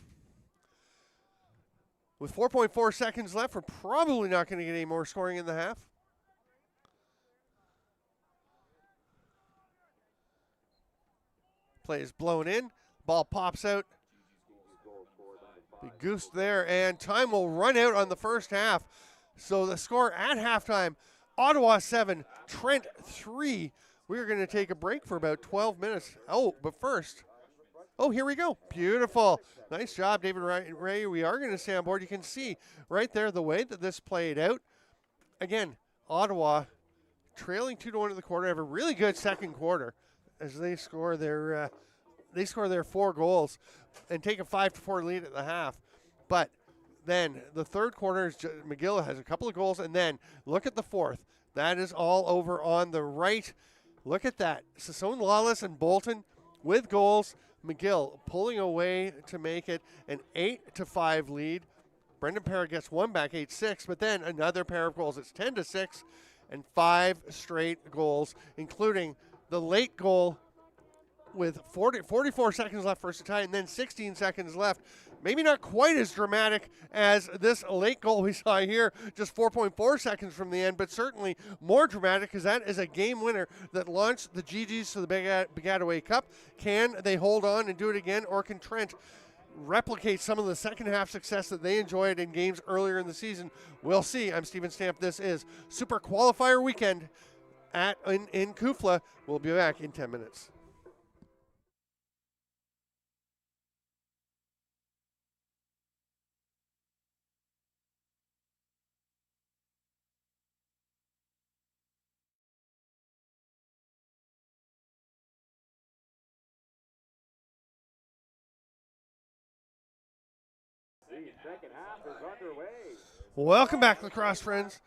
[SPEAKER 1] With 4.4 seconds left, we're probably not going to get any more scoring in the half. Play is blown in. Ball pops out. Big goose there, and time will run out on the first half. So the score at halftime, Ottawa 7, Trent 3. We're going to take a break for about 12 minutes. Oh, but first, here we go. Beautiful. Nice job, David Ray. We are going to stay on board. You can see right there the way that this played out. Again, Ottawa trailing 2-1 in the quarter. Have a really good second quarter as they score their 4 goals and take a 5-4 lead at the half. But then the third quarter, McGill has a couple of goals, and then look at the fourth. That is all over on the right. Look at that. Sassone Lawless and Bolton with goals. McGill pulling away to make it an 8-5 lead. Brendan Parra gets one back, 8-6, but then another pair of goals. It's 10-6 and 5 straight goals, including the late goal with 44 seconds left for us to tie, and then 16 seconds left. Maybe not quite as dramatic as this late goal we saw here, just 4.4 seconds from the end, but certainly more dramatic because that is a game winner that launched the Gee-Gees to the Baggataway Cup. Can they hold on and do it again, or can Trent replicate some of the second half success that they enjoyed in games earlier in the season? We'll see. I'm Steven Stamp. This is Super Qualifier Weekend in CUFLA. We'll be back in 10 minutes.
[SPEAKER 2] Second half is underway.
[SPEAKER 1] Welcome back, lacrosse friends.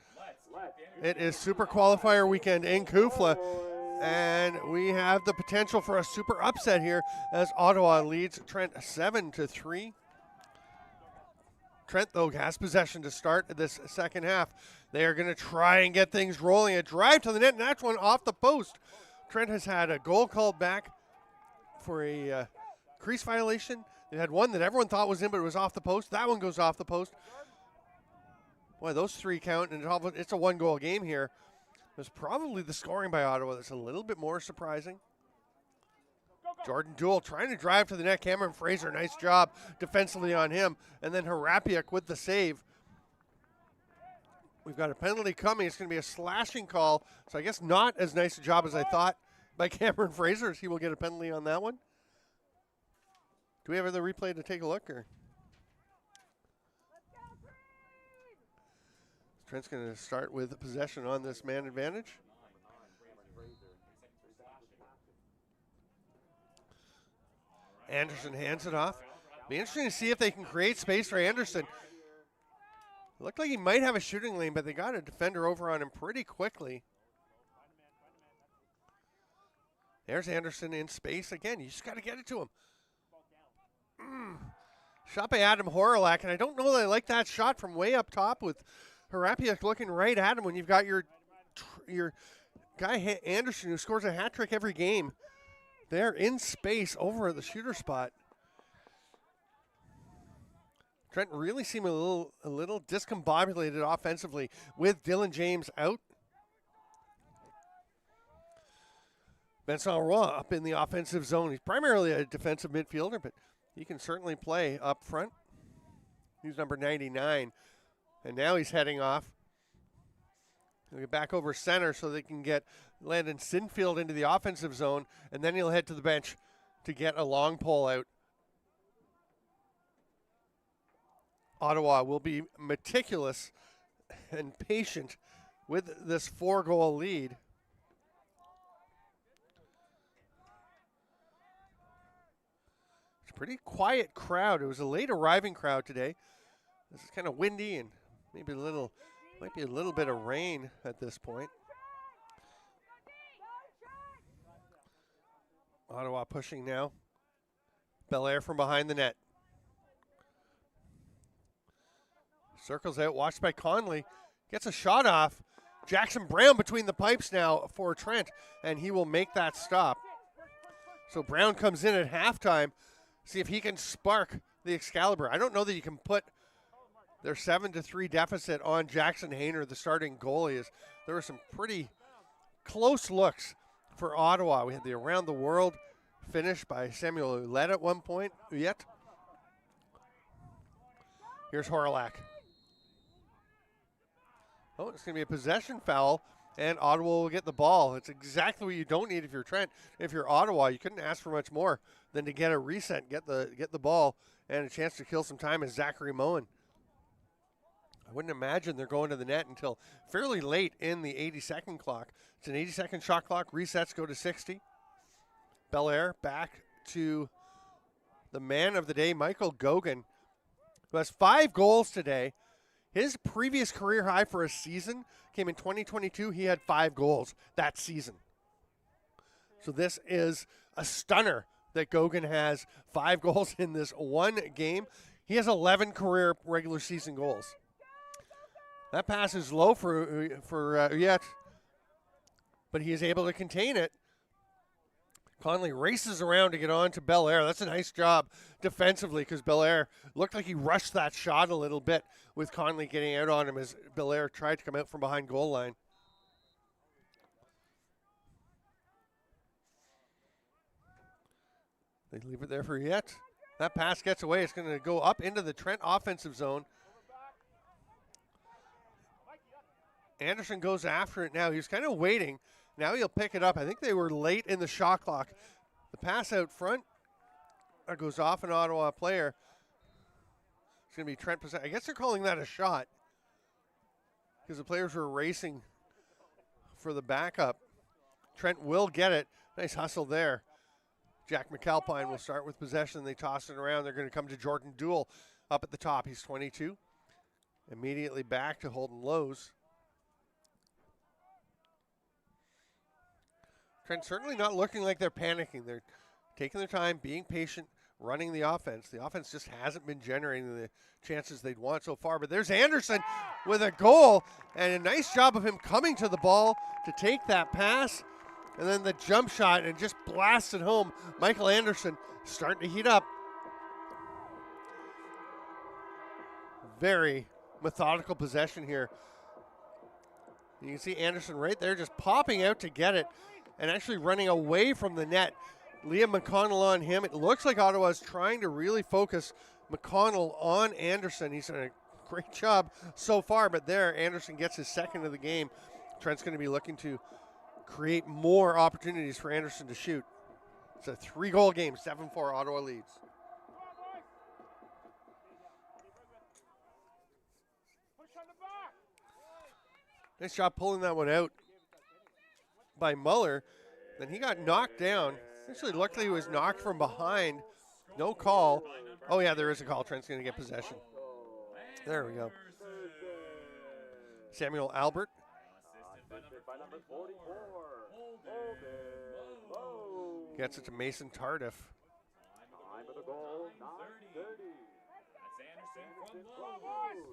[SPEAKER 1] It is Super Qualifier Weekend in CUFLA, and we have the potential for a super upset here as Ottawa leads Trent 7-3. Trent, though, has possession to start this second half. They are going to try and get things rolling. A drive to the net, and that's one off the post. Trent has had a goal called back for a crease violation. They had one that everyone thought was in, but it was off the post. That one goes off the post. Boy, those 3 count, and it's a 1-goal game here. There's probably the scoring by Ottawa that's a little bit more surprising. Jordan Duell trying to drive to the net. Cameron Fraser, nice job defensively on him. And then Harapiak with the save. We've got a penalty coming. It's going to be a slashing call. So I guess not as nice a job as I thought by Cameron Fraser. He will get a penalty on that one. Do we have the replay to take a look? Or Trent's going to start with possession on this man advantage. Anderson hands it off. Be interesting to see if they can create space for Anderson. It looked like he might have a shooting lane, but they got a defender over on him pretty quickly. There's Anderson in space again. You just got to get it to him. Shot by Adam Horolak, and I don't know that I like that shot from way up top with Harapiak looking right at him when you've got your guy Anderson who scores a hat trick every game. They're in space over at the shooter spot. Trent really seemed a little discombobulated offensively with Dylan James out. Vincent Roy up in the offensive zone. He's primarily a defensive midfielder, but he can certainly play up front. He's number 99. And now he's heading off. He'll get back over center so they can get Landon Sinfield into the offensive zone, and then he'll head to the bench to get a long pull out. Ottawa will be meticulous and patient with this 4-goal lead. It's a pretty quiet crowd. It was a late arriving crowd today. This is kind of windy and maybe might be a little bit of rain at this point. Ottawa pushing now. Belair from behind the net. Circles out, watched by Conley. Gets a shot off. Jackson Brown between the pipes now for Trent, and he will make that stop. So Brown comes in at halftime. See if he can spark the Excalibur. I don't know that you can put their 7-3 deficit on Jackson Hayner, the starting goalie. There were some pretty close looks for Ottawa. We had the Around the World finish by Samuel Ouellette at one point. Ouellette. Here's Horolak. Oh, it's going to be a possession foul, and Ottawa will get the ball. It's exactly what you don't need if you're Trent. If you're Ottawa, you couldn't ask for much more than to get a reset, get the ball, and a chance to kill some time as Zachary Moen. I wouldn't imagine they're going to the net until fairly late in the 80-second clock. It's an 80-second shot clock. Resets go to 60. Belair back to the man of the day, Michael Gauguin, who has 5 goals today. His previous career high for a season came in 2022. He had 5 goals that season. So this is a stunner that Gauguin has 5 goals in this one game. He has 11 career regular season goals. That pass is low for Ouellette, but he is able to contain it. Conley races around to get on to Belair. That's a nice job defensively because Belair looked like he rushed that shot a little bit with Conley getting out on him as Belair tried to come out from behind goal line. They leave it there for Ouellette. That pass gets away. It's going to go up into the Trent offensive zone. Anderson goes after it now. He's kind of waiting. Now he'll pick it up. I think they were late in the shot clock. The pass out front goes off an Ottawa player. It's going to be Trent. I guess they're calling that a shot because the players were racing for the backup. Trent will get it. Nice hustle there. Jack McAlpine will start with possession. They toss it around. They're going to come to Jordan Duell up at the top. He's 22. Immediately back to Holden Lowe's. Trent certainly not looking like they're panicking. They're taking their time, being patient, running the offense. The offense just hasn't been generating the chances they'd want so far. But there's Anderson with a goal, and a nice job of him coming to the ball to take that pass. And then the jump shot and just blast it home. Michael Anderson starting to heat up. Very methodical possession here. You can see Anderson right there just popping out to get it and actually running away from the net. Liam McConnell on him. It looks like Ottawa's trying to really focus McConnell on Anderson. He's done a great job so far, but there Anderson gets his second of the game. Trent's going to be looking to create more opportunities for Anderson to shoot. It's a 3-goal game, 7-4 Ottawa leads. Nice job pulling that one out by Muller. Then he got knocked down. Actually looked like he was knocked from behind. No call. Oh, yeah, there is a call. Trent's going to get possession. There we go. Samuel Albert.
[SPEAKER 2] Assisted by number 44.
[SPEAKER 1] Gets it to Mason Tardif.
[SPEAKER 2] Time of the goal, 9:30.
[SPEAKER 3] That's Anderson from Lowe.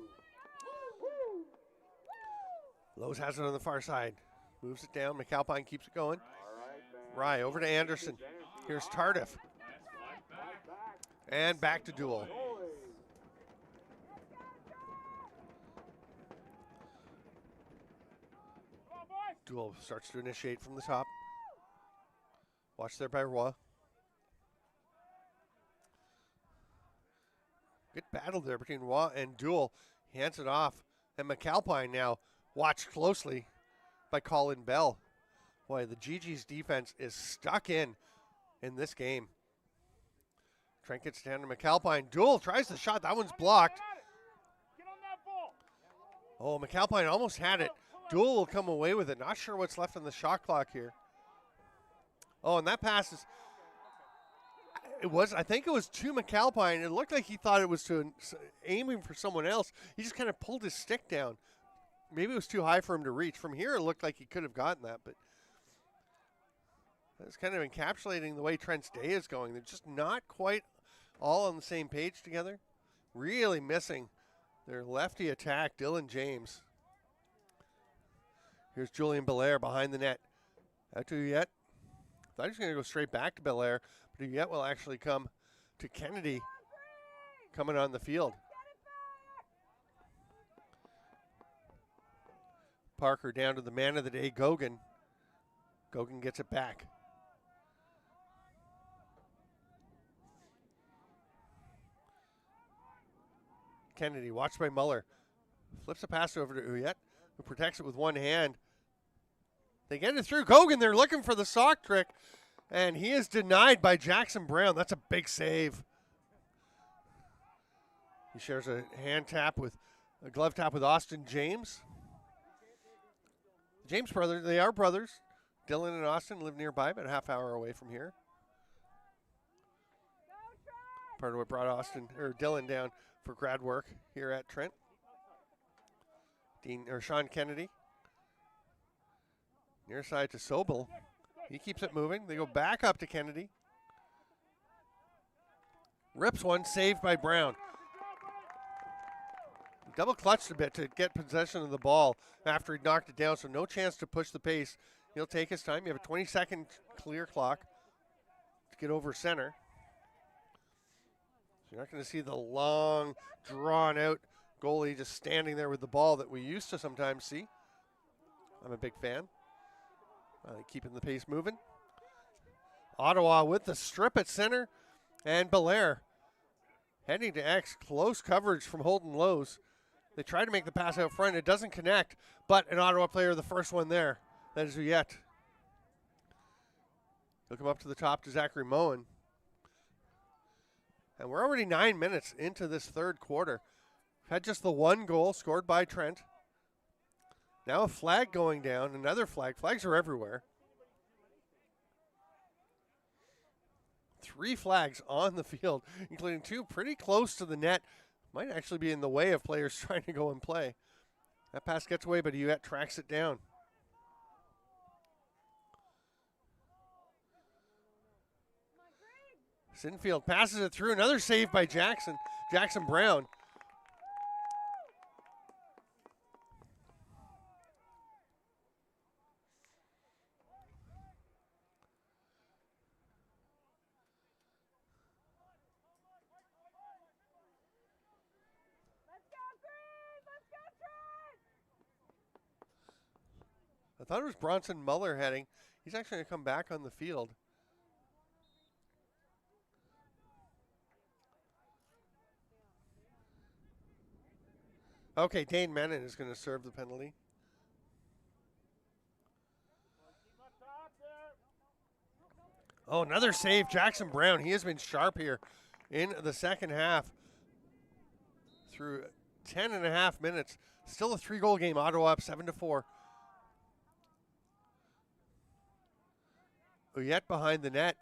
[SPEAKER 1] Lowe's has it on the far side. Moves it down. McAlpine keeps it going.
[SPEAKER 2] All right, fans.
[SPEAKER 1] Rye over to Anderson. Here's Tardif. And back to Duel. Duel starts to initiate from the top. Watch there by Roy. Good battle there between Roy and Duel. He hands it off. And McAlpine now watched closely by Colin Bell. Boy, the Gee-Gees defense is stuck in this game. Trent gets down to McAlpine. Duel tries the shot. That one's blocked. Oh, McAlpine almost had it. Duel will come away with it. Not sure what's left on the shot clock here. Oh, and that pass is, I think it was to McAlpine. It looked like he thought it was to aiming for someone else. He just kind of pulled his stick down. Maybe it was too high for him to reach. From here, it looked like he could have gotten that, but that's kind of encapsulating the way Trent's day is going. They're just not quite all on the same page together. Really missing their lefty attack, Dylan James. Here's Julian Belair behind the net. Out to Huyette. Thought he was going to go straight back to Belair, but Huyette will actually come to Kennedy coming on the field. Parker down to the man of the day, Gogan. Gogan gets it back. Kennedy, watched by Muller. Flips a pass over to Huyette, who protects it with one hand. They get it through. Gogan, they're looking for the sock trick, and he is denied by Jackson Brown. That's a big save. He shares a glove tap with Austin James. James brothers, they are brothers. Dylan and Austin live nearby, about a half hour away from here. Part of what brought Dylan down for grad work here at Trent. Sean Kennedy. Near side to Sobel. He keeps it moving. They go back up to Kennedy. Rips one, saved by Brown. Double clutched a bit to get possession of the ball after he knocked it down, so no chance to push the pace. He'll take his time. You have a 20-second clear clock to get over center. So you're not going to see the long, drawn-out goalie just standing there with the ball that we used to sometimes see. I'm a big fan. Keeping the pace moving. Ottawa with the strip at center. And Belair heading to X. Close coverage from Holden Lowe's. They try to make the pass out front. It doesn't connect. But an Ottawa player, the first one there. That is Huyette. He'll come up to the top to Zachary Moen. And we're already 9 minutes into this third quarter. Had just the one goal scored by Trent. Now a flag going down, another flag. Flags are everywhere. 3 flags on the field, including 2 pretty close to the net. Might actually be in the way of players trying to go and play. That pass gets away, but Huyette tracks it down. Sinfield passes it through. Another save by Jackson Brown. I thought it was Bronson Muller heading. He's actually going to come back on the field. Okay, Dane Menon is going to serve the penalty. Oh, another save. Jackson Brown. He has been sharp here in the second half. Through 10 and a half minutes. Still a 3-goal game. Ottawa up 7-4. Uyet behind the net.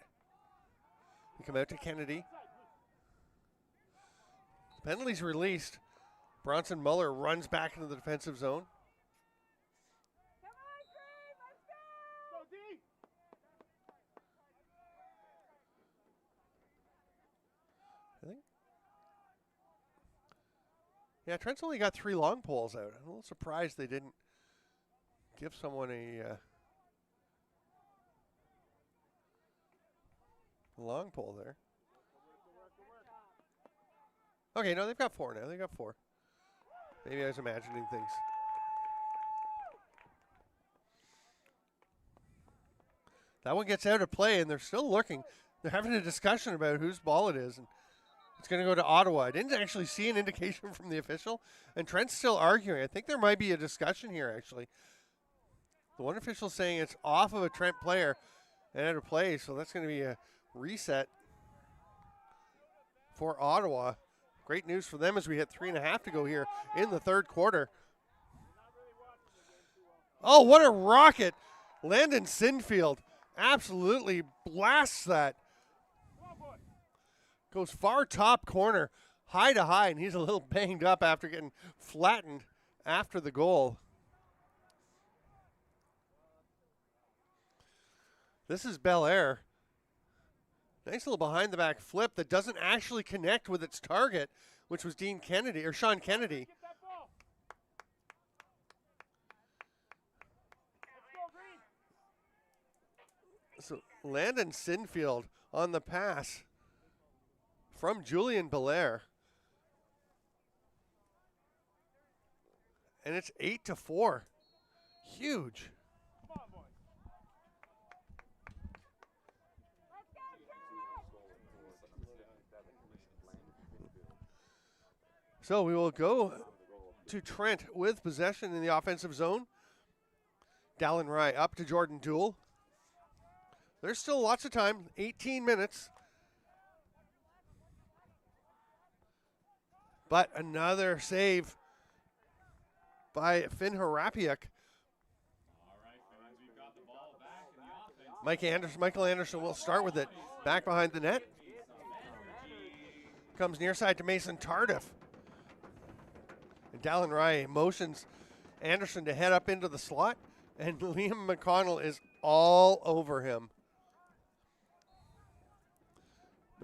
[SPEAKER 1] We come out to Kennedy. Penalties released. Bronson Muller runs back into the defensive zone. I think. Yeah, Trent's only got 3 long poles out. I'm a little surprised they didn't give someone a long pole there. Okay, no, they've got 4 now. They've got 4. Maybe I was imagining things. That one gets out of play, and they're still looking. They're having a discussion about whose ball it is, and it's going to go to Ottawa. I didn't actually see an indication from the official, and Trent's still arguing. I think there might be a discussion here, actually. The one official saying it's off of a Trent player and out of play, so that's going to be a reset for Ottawa. Great news for them as we hit 3.5 to go here in the third quarter. Oh, what a rocket. Landon Sinfield absolutely blasts that. Goes far top corner, high to high, and he's a little banged up after getting flattened after the goal. This is Bel Air. Nice little behind the back flip that doesn't actually connect with its target, which was Dean Kennedy or Sean Kennedy. So Landon Sinfield on the pass from Julian Belair. And it's 8-4. Huge. So we will go to Trent with possession in the offensive zone. Dallin Rye up to Jordan Dool. There's still lots of time, 18 minutes. But another save by Finn Harapiak. Michael Anderson will start with it. Back behind the net. Comes near side to Mason Tardif. And Dallin Rye motions Anderson to head up into the slot. And Liam McConnell is all over him.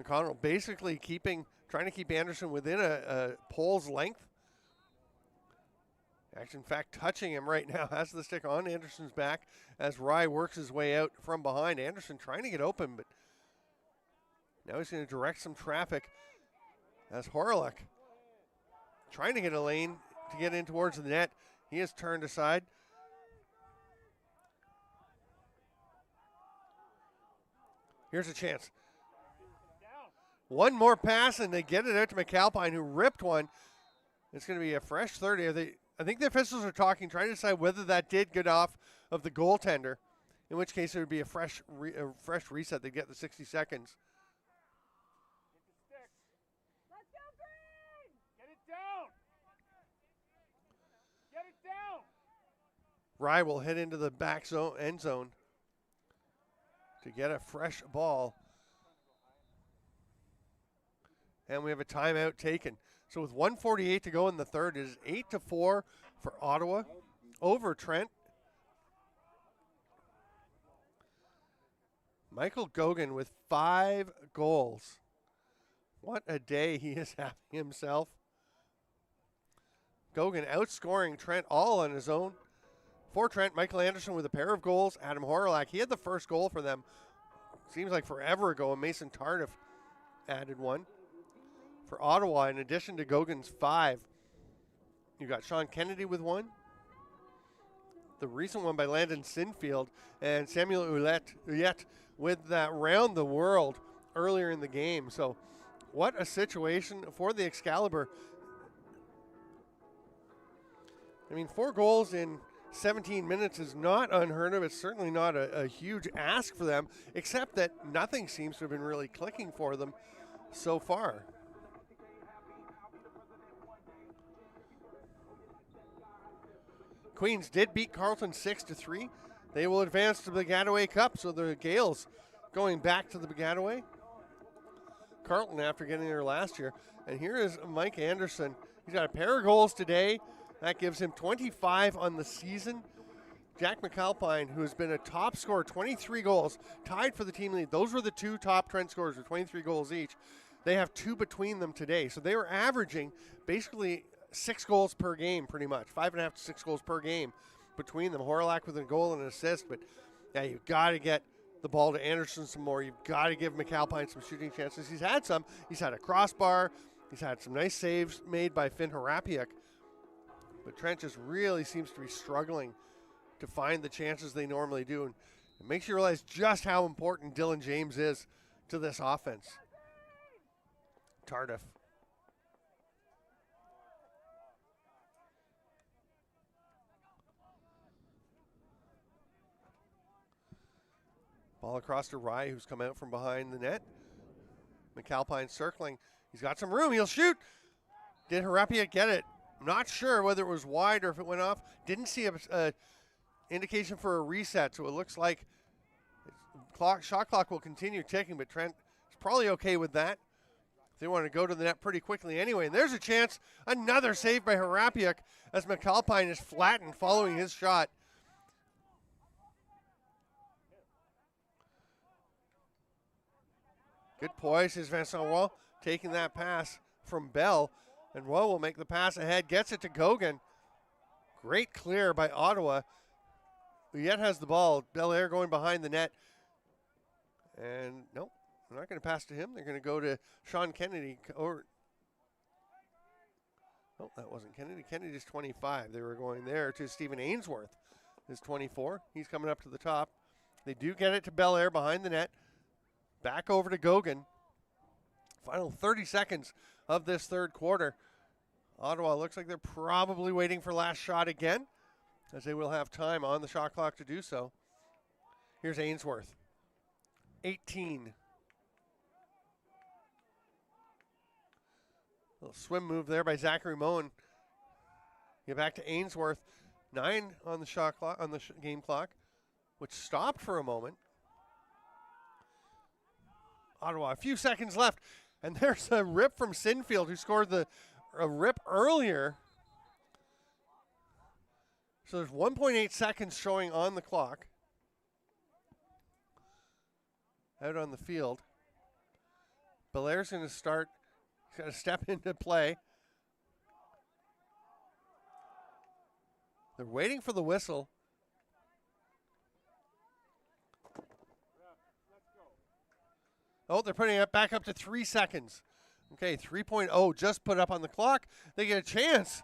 [SPEAKER 1] McConnell basically trying to keep Anderson within a pole's length. Actually, in fact, touching him right now. Has the stick on Anderson's back as Rye works his way out from behind. Anderson trying to get open, but now he's going to direct some traffic as Horlick trying to get a lane to get in towards the net. He is turned aside. Here's a chance. One more pass, and they get it out to McAlpine, who ripped one. It's going to be a fresh 30. I think the officials are trying to decide whether that did get off of the goaltender, in which case it would be a fresh reset. They get the 60 seconds.
[SPEAKER 3] Get it down. Get it down.
[SPEAKER 1] Rye will head into the back zone, end zone, to get a fresh ball. And we have a timeout taken. So with 1:48 to go in the third, it is 8-4 for Ottawa over Trent. Michael Gogan with 5 goals. What a day he is having himself. Gogan outscoring Trent all on his own. For Trent, Michael Anderson with a pair of goals. Adam Horlick, he had the first goal for them. Seems like forever ago, and Mason Tardif added one. For Ottawa, in addition to Gogan's 5, you got Sean Kennedy with 1. The recent one by Landon Sinfield and Samuel Uyet with that round the world earlier in the game. So what a situation for the Excalibur. I mean, 4 goals in 17 minutes is not unheard of. It's certainly not a huge ask for them, except that nothing seems to have been really clicking for them so far. Queens did beat Carleton 6-3. They will advance to the Baggataway Cup, so the Gales going back to the Baggataway. Carleton after getting there last year. And here is Mike Anderson. He's got a pair of goals today. That gives him 25 on the season. Jack McAlpine, who has been a top scorer, 23 goals, tied for the team lead. Those were the two top Trent scorers with 23 goals each. They have 2 between them today. So they were averaging basically 6 goals per game, pretty much. 5.5 to 6 goals per game between them. Horlak with a goal and an assist. But, yeah, you've got to get the ball to Anderson some more. You've got to give McAlpine some shooting chances. He's had some. He's had a crossbar. He's had some nice saves made by Finn Harapiak. But Trent just really seems to be struggling to find the chances they normally do. And it makes you realize just how important Dylan James is to this offense. Tardif. Ball across to Rye, who's come out from behind the net. McAlpine circling. He's got some room. He'll shoot. Did Harapiak get it? I'm not sure whether it was wide or if it went off. Didn't see a indication for a reset, so it looks like shot clock will continue ticking, but Trent is probably okay with that. They want to go to the net pretty quickly anyway. And there's a chance. Another save by Harapiak as McAlpine is flattened following his shot. Good poise is Vincent Roy taking that pass from Bell. And Roy will make the pass ahead, gets it to Gogan. Great clear by Ottawa, who yet has the ball. Belair going behind the net. And nope, they're not going to pass to him. They're going to go to Sean Kennedy. Oh, that wasn't Kennedy. Kennedy's 25. They were going there to Stephen Ainsworth, who's 24. He's coming up to the top. They do get it to Belair behind the net. Back over to Gogan. Final 30 seconds of this third quarter. Ottawa looks like they're probably waiting for last shot again, as they will have time on the shot clock to do so. Here's Ainsworth. 18. Little swim move there by Zachary Moen. Get back to Ainsworth. 9 on the shot clock, on the game clock, which stopped for a moment. Ottawa, a few seconds left. And there's a rip from Sinfield, who scored a rip earlier. So there's 1.8 seconds showing on the clock. Out on the field. Belair's going to start. He's got to step into play. They're waiting for the whistle. Oh, they're putting it back up to 3 seconds. Okay, 3.0 just put up on the clock. They get a chance.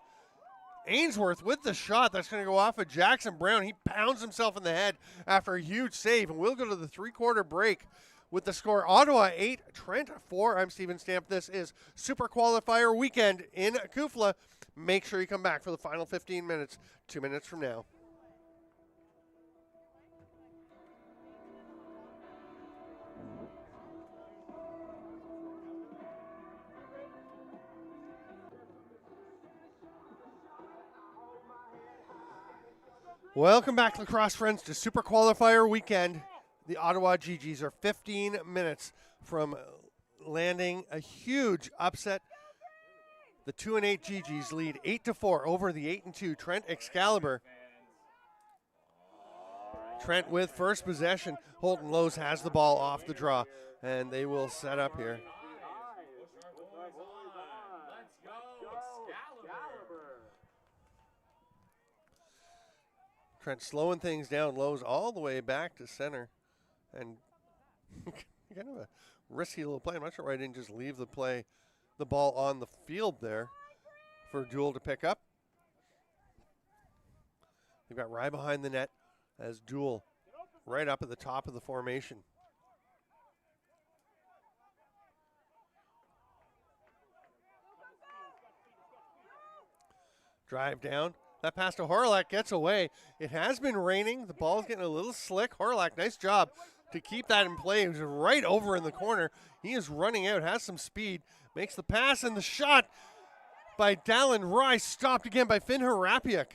[SPEAKER 1] Ainsworth with the shot. That's going to go off of Jackson Brown. He pounds himself in the head after a huge save. And we'll go to the three-quarter break with the score. Ottawa 8, Trent 4. I'm Steven Stamp. This is Super Qualifier Weekend in CUFLA. Make sure you come back for the final 15 minutes, 2 minutes from now. Welcome back, lacrosse friends, to Super Qualifier Weekend. The Ottawa Gee-Gees are 15 minutes from landing a huge upset. The 2-8 Gee-Gees lead 8-4 over the 8-2 Trent Excalibur. Trent with first possession. Holton Lowe's has the ball off the draw, and they will set up here. Trent slowing things down. Lowe's all the way back to center. And kind of a risky little play. I'm not sure why I didn't just leave the ball on the field there for Jewell to pick up. They've got Rye behind the net as Jewell right up at the top of the formation. Drive down. That pass to Horlak gets away. It has been raining. The ball's getting a little slick. Horlak, nice job to keep that in play. He was right over in the corner. He is running out, has some speed, makes the pass, and the shot by Dallin Rye stopped again by Finn Harapiak.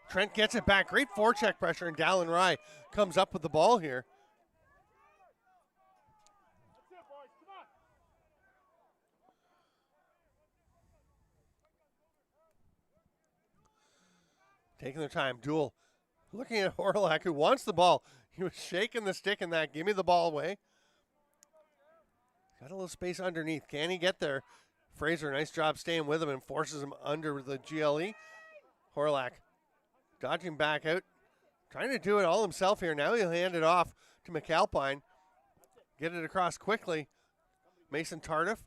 [SPEAKER 1] Trent gets it back. Great forecheck pressure, and Dallin Rye comes up with the ball here. Taking their time. Duel. Looking at Horlak, who wants the ball. He was shaking the stick in that. Give me the ball away. Got a little space underneath. Can he get there? Fraser, nice job staying with him and forces him under the GLE. Horlak dodging back out. Trying to do it all himself here. Now he'll hand it off to McAlpine. Get it across quickly. Mason Tardif.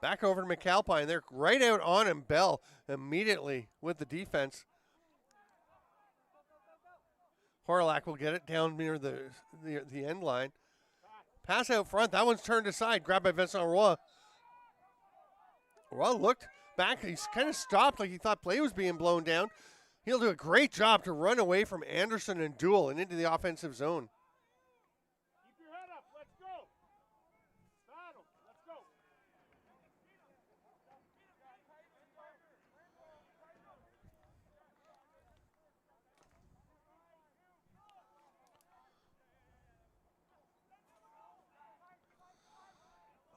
[SPEAKER 1] Back over to McAlpine. They're right out on him. Bell immediately with the defense. Horlak will get it down near the end line. Pass out front. That one's turned aside. Grabbed by Vincent Roy. Roy looked back. He's kind of stopped like he thought play was being blown down. He'll do a great job to run away from Anderson and Duel and into the offensive zone.
[SPEAKER 4] Keep your head up. Let's go. Battle. Let's go.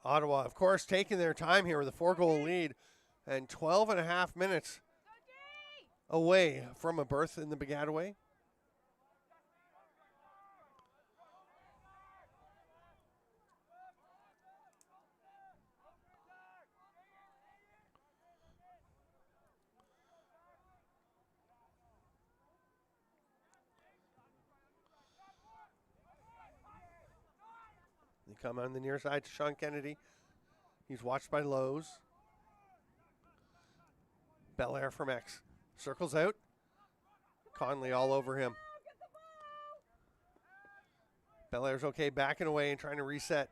[SPEAKER 1] Ottawa, of course, taking their time here with a 4-goal lead and 12 and a half minutes away from a berth in the Baggataway. They come on the near side to Sean Kennedy. He's watched by Lowe's. Belair from X. Circles out. Conley all over him. Belair's okay, backing away and trying to reset.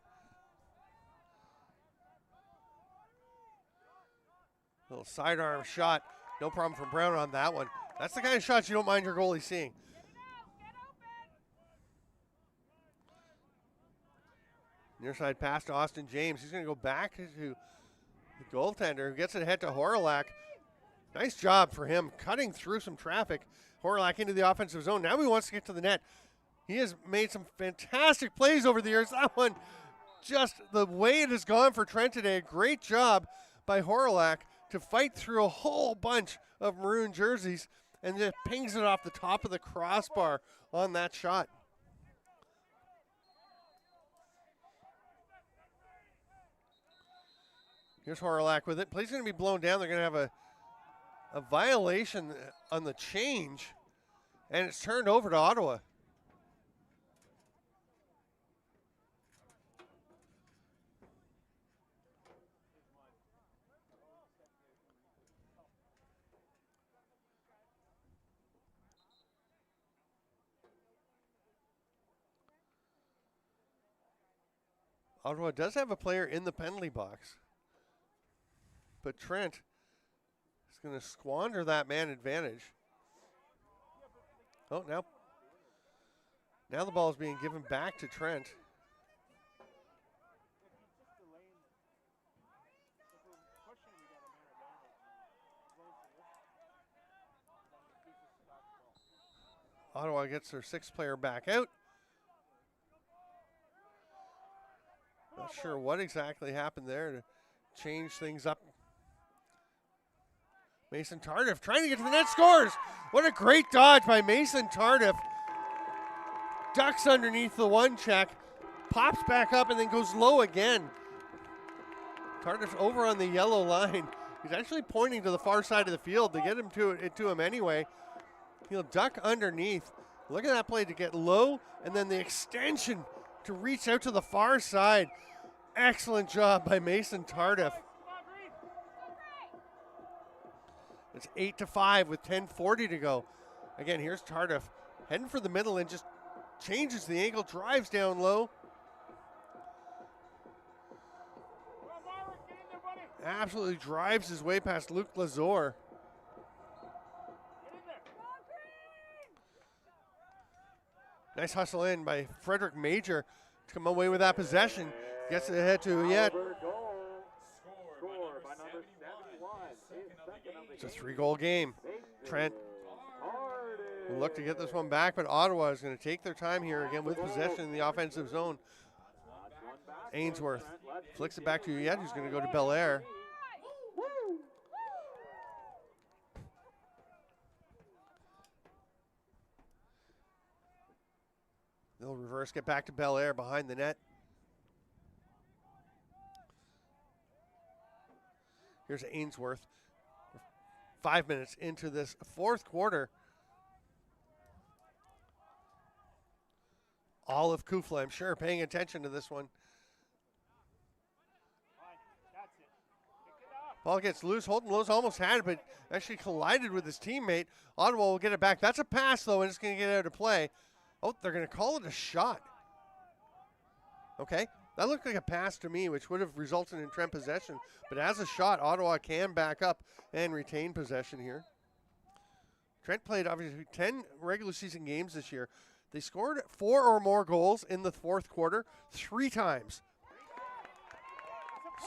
[SPEAKER 1] Little sidearm shot. No problem for Brown on that one. That's the kind of shots you don't mind your goalie seeing. Near side pass to Austin James. He's going to go back to the goaltender who gets it ahead to Horlak. Nice job for him cutting through some traffic. Horlak into the offensive zone. Now he wants to get to the net. He has made some fantastic plays over the years. That one, just the way it has gone for Trent today. A great job by Horlak to fight through a whole bunch of maroon jerseys and just pings it off the top of the crossbar on that shot. Here's Horlak with it. Play's going to be blown down. They're going to have a violation on the change, and it's turned over to Ottawa. Ottawa does have a player in the penalty box, but Trent is going to squander that man advantage. Oh, now the ball is being given back to Trent. Ottawa gets their sixth player back out. Not sure what exactly happened there to change things up. Mason Tardif trying to get to the net, scores! What a great dodge by Mason Tardif. Ducks underneath the one check, pops back up and then goes low again. Tardif over on the yellow line. He's actually pointing to the far side of the field to get him to him anyway. He'll duck underneath. Look at that play to get low and then the extension to reach out to the far side. Excellent job by Mason Tardif. It's 8-5 with 10:40 to go. Again, here's Tardif heading for the middle and just changes the angle, drives down low. absolutely drives his way past Luke Lazor. Nice hustle in by Frederick Major to come away with that possession. Gets it ahead to Yet.
[SPEAKER 2] Score by number 71.
[SPEAKER 1] It's a 3-goal game. Trent will look to get this one back, but Ottawa is going to take their time here again with possession in the offensive zone. Ainsworth flicks it back to Yet, who's going to go to Belair. They'll reverse, get back to Belair behind the net. Here's Ainsworth. 5 minutes into this fourth quarter. All of CUFLA, I'm sure, paying attention to this one. Ball gets loose. Holton Lowe's almost had it, but actually collided with his teammate. Ottawa will get it back. That's a pass, though, and it's going to get out of play. Oh, they're going to call it a shot. Okay, that looked like a pass to me, which would have resulted in Trent possession. But as a shot, Ottawa can back up and retain possession here. Trent played, obviously, 10 regular season games this year. They scored 4 or more goals in the fourth quarter 3 times.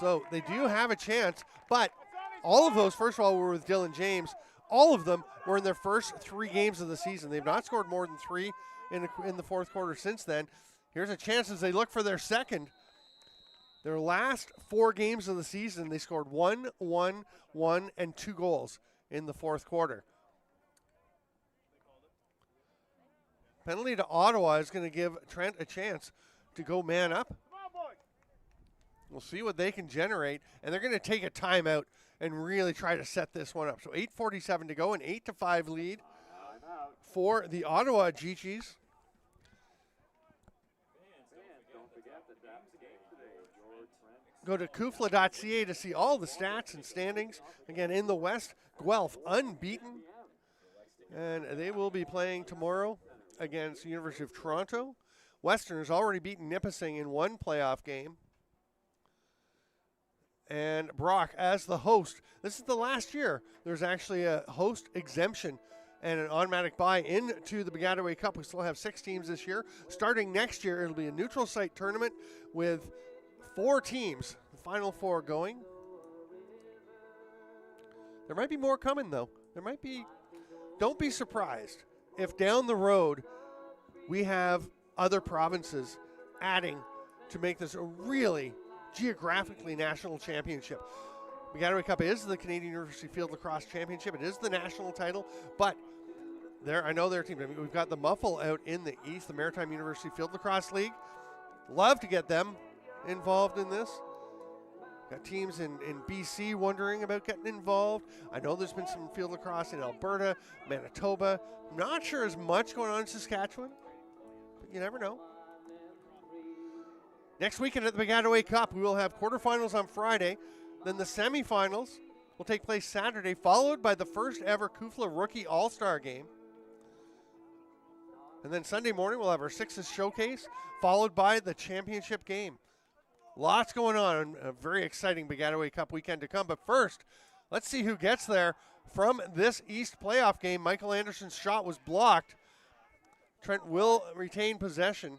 [SPEAKER 1] So they do have a chance, but all of those, first of all, were with Dylan James. All of them were in their first 3 games of the season. They've not scored more than 3 in the fourth quarter since then. Here's a chance as they look for their second. Their last 4 games of the season, they scored 1, 1, 1, and 2 goals in the fourth quarter. Penalty to Ottawa is going to give Trent a chance to go man up. We'll see what they can generate, and they're going to take a timeout and really try to set this one up. So 8:47 to go, an 8-5 lead for the Ottawa Gee-Gees. Go to CUFLA.ca to see all the stats and standings. Again, in the West, Guelph unbeaten, and they will be playing tomorrow against the University of Toronto. Western has already beaten Nipissing in 1 playoff game. And Brock, as the host, this is the last year there's actually a host exemption and an automatic buy into the Baggataway Cup. We still have 6 teams this year. Starting next year, it'll be a neutral site tournament with 4 teams, the final 4 going. There might be more coming, though. There might be. Don't be surprised if down the road we have other provinces adding to make this a really geographically national championship. Baggataway Cup is the Canadian University Field Lacrosse Championship. It is the national title, but I know their team. I mean, we've got the Muffle out in the East, the Maritime University Field Lacrosse League. Love to get them involved in this. Got teams in BC wondering about getting involved. I know there's been some field lacrosse in Alberta, Manitoba. I'm not sure as much going on in Saskatchewan, but you never know. Next weekend at the Baggataway Cup, we will have quarterfinals on Friday. Then the semifinals will take place Saturday, followed by the first ever CUFLA Rookie All-Star Game. And then Sunday morning, we'll have our Sixes Showcase, followed by the championship game. Lots going on. A very exciting Baggataway Cup weekend to come. But first, let's see who gets there from this East playoff game. Michael Anderson's shot was blocked. Trent will retain possession.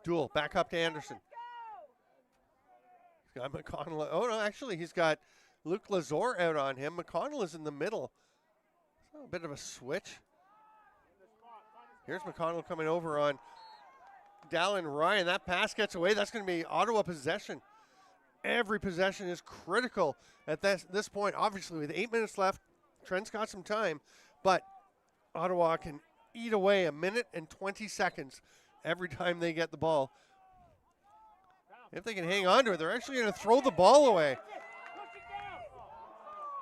[SPEAKER 1] Duel back up to Anderson. He's got McConnell. Oh, no, actually, he's got Luke Lazor out on him. McConnell is in the middle. So a bit of a switch. Here's McConnell coming over on Dallin Ryan. That pass gets away. That's going to be Ottawa possession. Every possession is critical at this point. Obviously, with 8 minutes left, Trent's got some time, but Ottawa can eat away 1 minute and 20 seconds every time they get the ball. If they can hang on to it, they're actually going to throw the ball away.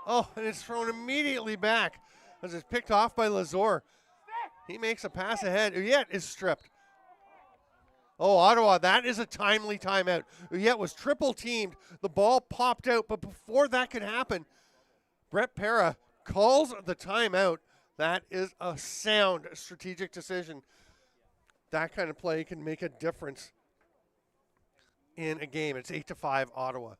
[SPEAKER 1] Oh, and it's thrown immediately back as it's picked off by Lazor. He makes a pass ahead. Uyet is stripped. Oh, Ottawa, that is a timely timeout. Uyet was triple teamed. The ball popped out, but before that could happen, Brett Para calls the timeout. That is a sound strategic decision. That kind of play can make a difference. in a game. It's 8-5 Ottawa.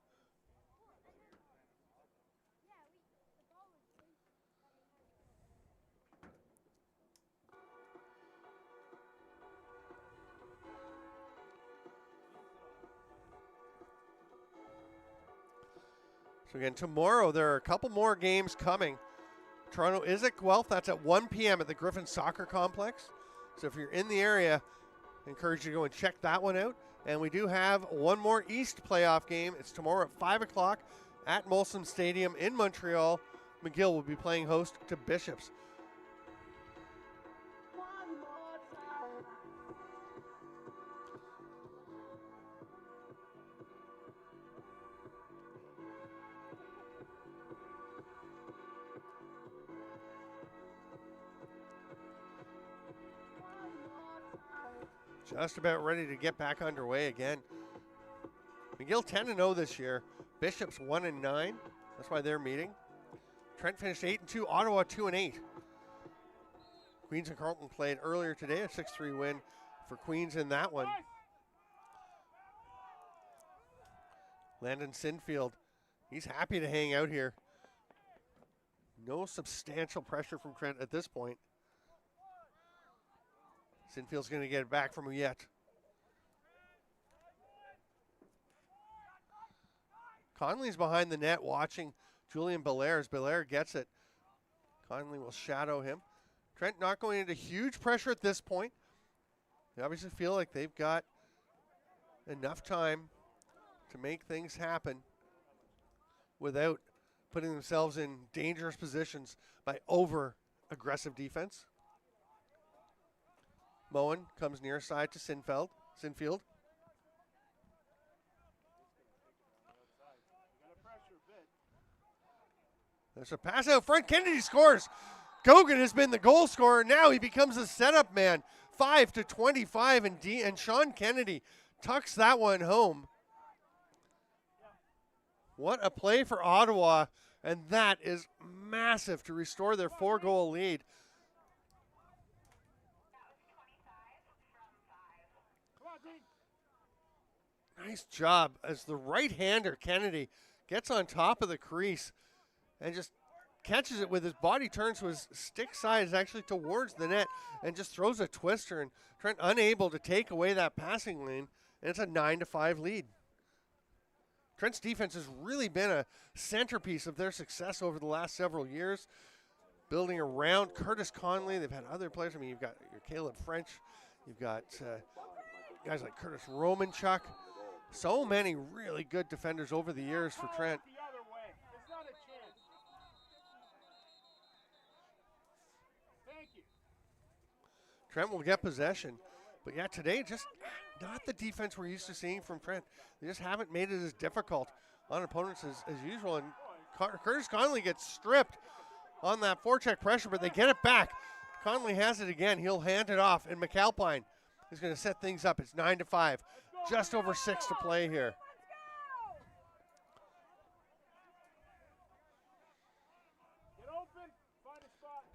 [SPEAKER 1] So again, tomorrow there are a couple more games coming. Toronto is at Guelph. That's at 1 p.m. at the Griffin Soccer Complex. So if you're in the area, I encourage you to go and check that one out. And we do have one more East playoff game. It's tomorrow at 5 o'clock at Molson Stadium in Montreal. McGill will be playing host to Bishops. Just about ready to get back underway again. McGill 10-0 this year. Bishops 1-9. That's why they're meeting. Trent finished 8-2. Ottawa 2-8. Queens and Carleton played earlier today. A 6-3 win for Queens in that one. Landon Sinfield, he's happy to hang out here. No substantial pressure from Trent at this point. Sinfield's going to get it back from Uyet. Conley's behind the net watching Julian Belair as Belair gets it. Conley will shadow him. Trent not going into huge pressure at this point. They obviously feel like they've got enough time to make things happen without putting themselves in dangerous positions by over-aggressive defense. Moen comes near side to Sinfield. There's a pass out front. Kennedy scores. Gogan has been the goal scorer. Now he becomes a setup man. 5-25, and Sean Kennedy tucks that one home. What a play for Ottawa, and that is massive to restore their 4-goal lead. Nice job as the right-hander, Kennedy, gets on top of the crease and just catches it with his body, turns to his stick side, is actually towards the net, and just throws a twister. And Trent unable to take away that passing lane, and it's a 9-5 lead. Trent's defense has really been a centerpiece of their success over the last several years, building around Curtis Conley. They've had other players. I mean, you've got your Caleb French. You've got guys like Curtis Romanchuk. So many really good defenders over the years for Trent. Trent will get possession. But yeah, today just not the defense we're used to seeing from Trent. They just haven't made it as difficult on opponents as usual. And Curtis Conley gets stripped on that forecheck pressure, but they get it back. Conley has it again. He'll hand it off, and McAlpine is going to set things up. It's 9-5. Just over 6 to play here.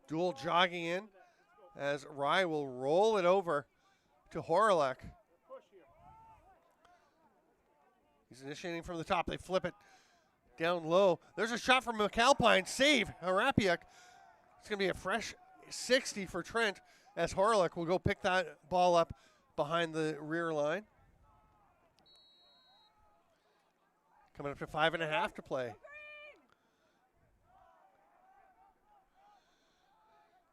[SPEAKER 1] Duel jogging in as Rye will roll it over to Horalek. He's initiating from the top. They flip it down low. There's a shot from McAlpine. Save. Harapiak. It's going to be a fresh 60 for Trent as Horalek will go pick that ball up behind the rear line. Coming up to 5.5 to play.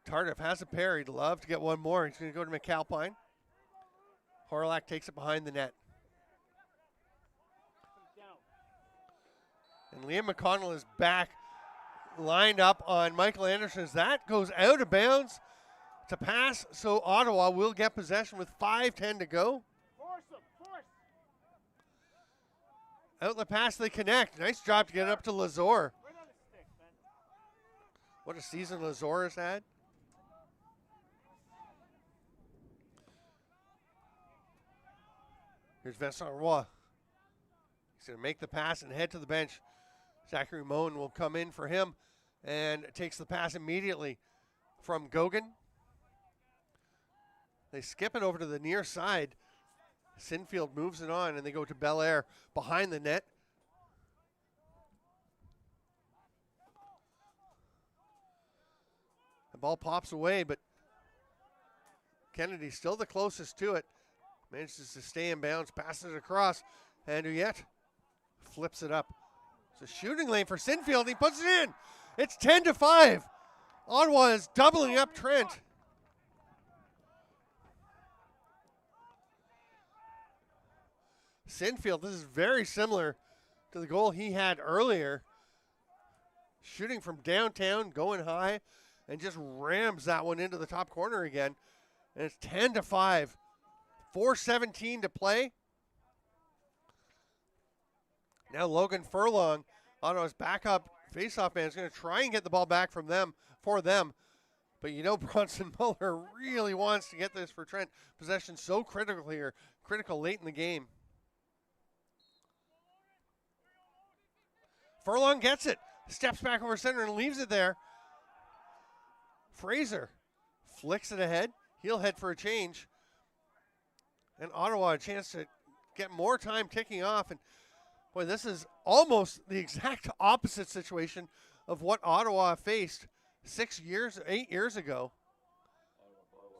[SPEAKER 1] Tardif has a pair. He'd love to get one more. He's going to go to McAlpine. Horalek takes it behind the net. And Liam McConnell is back, lined up on Michael Anderson as that goes out of bounds to pass. So Ottawa will get possession with 5:10 to go. Outlet pass, they connect. Nice job to get it up to Lazor. What a season Lazor has had. Here's Vincent Roy. He's going to make the pass and head to the bench. Zachary Moen will come in for him and takes the pass immediately from Gogan. They skip it over to the near side. Sinfield moves it on, and they go to Belair behind the net. The ball pops away, but Kennedy still the closest to it. Manages to stay in bounds, passes it across, and Uyet flips it up. It's a shooting lane for Sinfield, and he puts it in. It's 10-5. Ottawa is doubling up Trent. Sinfield, this is very similar to the goal he had earlier. Shooting from downtown, going high, and just rams that one into the top corner again. And it's 10-5. 4:17 to play. Now Logan Furlong, Ottawa's backup faceoff man, is going to try and get the ball back from them for them. But you know Bronson Muller really wants to get this for Trent. Possession so critical here, critical late in the game. Furlong gets it, steps back over center and leaves it there. Fraser flicks it ahead. He'll head for a change. And Ottawa a chance to get more time ticking off. And boy, this is almost the exact opposite situation of what Ottawa faced 8 years ago.
[SPEAKER 2] Ottawa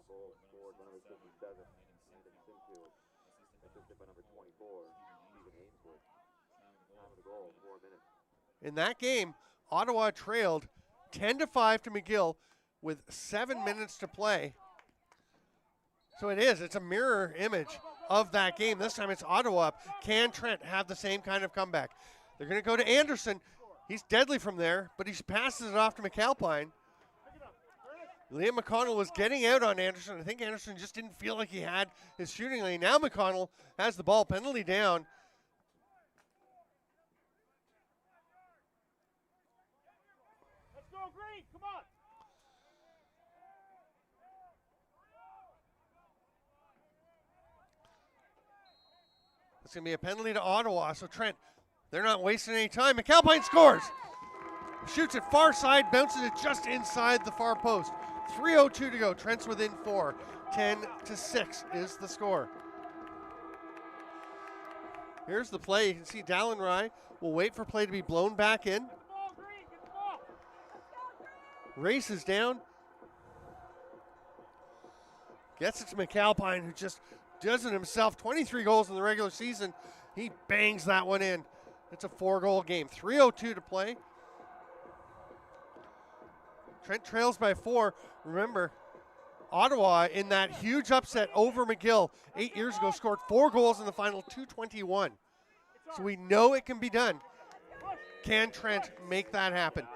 [SPEAKER 2] goal scored by number 57, Anthony Sinfield. Assisted by number 24, Stephen Ainsworth. Time of the goal, 4 minutes.
[SPEAKER 1] In that game, Ottawa trailed 10-5 to McGill with 7 minutes to play. So it's a mirror image of that game. This time it's Ottawa up. Can Trent have the same kind of comeback? They're going to go to Anderson. He's deadly from there, but he passes it off to McAlpine. Liam McConnell was getting out on Anderson. I think Anderson just didn't feel like he had his shooting lane. Now McConnell has the ball, penalty down.
[SPEAKER 4] Let's go, Green. Come on.
[SPEAKER 1] It's going to be a penalty to Ottawa. So Trent, they're not wasting any time. McAlpine scores. Shoots it far side, bounces it just inside the far post. 3:02 to go. Trent's within 4. 10-6 is the score. Here's the play. You can see Dallin Rye will wait for play to be blown back in.
[SPEAKER 4] Get the ball, Green. Get the ball.
[SPEAKER 1] Races down. Gets it to McAlpine, who just does it himself. 23 goals in the regular season. He bangs that one in. It's a 4-goal game. 3:02 to play. Trent trails by 4. Remember, Ottawa in that huge upset over McGill 8 years ago scored 4 goals in the final, 221. So we know it can be done. Can Trent make that happen?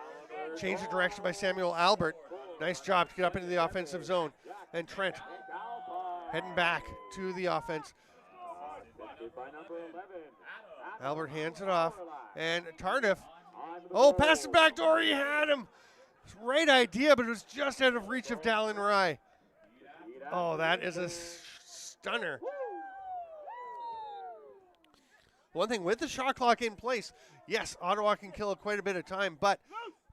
[SPEAKER 1] Change of direction by Samuel Albert. Nice job to get up into the offensive zone. And Trent heading back to the offense.
[SPEAKER 2] By number 11,
[SPEAKER 1] Albert hands it off. And Tardif, oh, pass the back door, he had him. Right idea, but it was just out of reach of Dallin Rye. Oh, that is a stunner. One thing with the shot clock in place, yes, Ottawa can kill quite a bit of time, but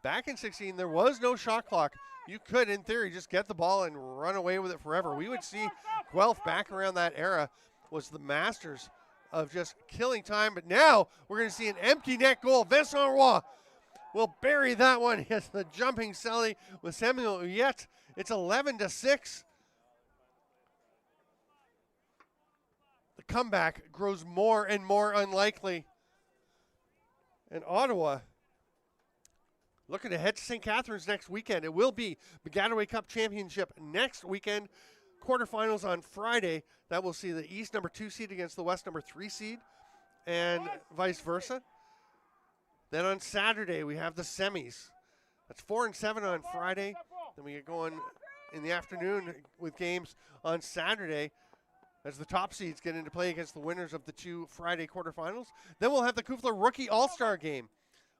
[SPEAKER 1] back in 16, there was no shot clock. You could, in theory, just get the ball and run away with it forever. We would see Guelph back around that era was the masters of just killing time, but now we're going to see an empty net goal. Vincent Roy will bury that one. Hits the jumping celly with Samuel Uyet. It's 11-6. The comeback grows more and more unlikely. And Ottawa looking ahead to St. Catharines next weekend. It will be Baggataway Cup Championship next weekend. Quarterfinals on Friday. That will see the East number 2 seed against the West number 3 seed, and vice versa. Then on Saturday, we have the semis. That's 4 and 7 on Friday. Then we get going in the afternoon with games on Saturday as the top seeds get into play against the winners of the 2 Friday quarterfinals. Then we'll have the CUFLA Rookie All-Star Game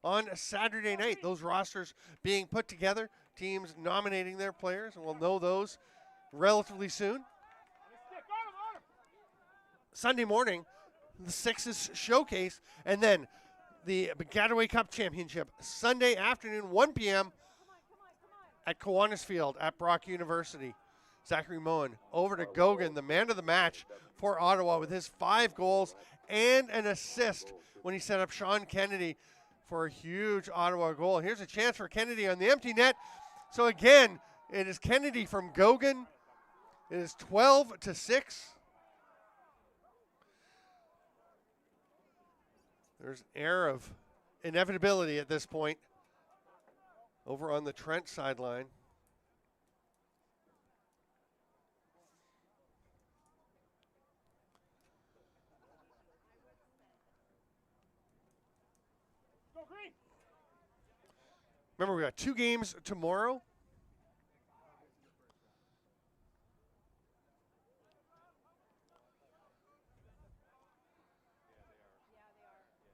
[SPEAKER 1] on Saturday night. Those rosters being put together, teams nominating their players, and we'll know those relatively soon. Sunday morning, the Sixes showcase, and then the Baggataway Cup Championship Sunday afternoon, 1 p.m. at Kiwanis Field at Brock University. Zachary Moen over to Gogan, the man of the match for Ottawa with his 5 goals and an assist when he set up Sean Kennedy for a huge Ottawa goal. Here's a chance for Kennedy on the empty net. So again, it is Kennedy from Gogan. It is 12-6. There's an air of inevitability at this point over on the Trent sideline.
[SPEAKER 4] Go green.
[SPEAKER 1] Remember, we got 2 games tomorrow.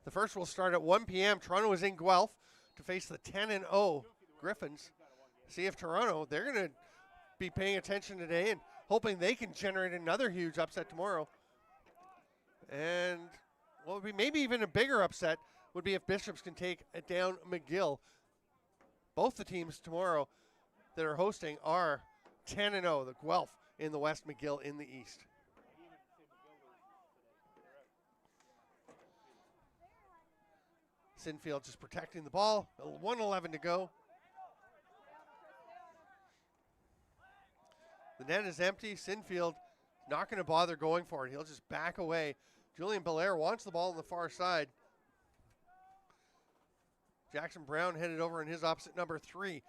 [SPEAKER 1] The first will start at 1 p.m. Toronto is in Guelph to face the 10-0 Griffins. See if Toronto, they're going to be paying attention today and hoping they can generate another huge upset tomorrow. And what would be maybe even a bigger upset would be if Bishops can take it down McGill. Both the teams tomorrow that are hosting are 10-0, the Guelph in the west, McGill in the east. Sinfield just protecting the ball. 1:11 to go. The net is empty. Sinfield not going to bother going for it. He'll just back away. Julian Belair wants the ball on the far side. Jackson Brown headed over in his opposite number 3.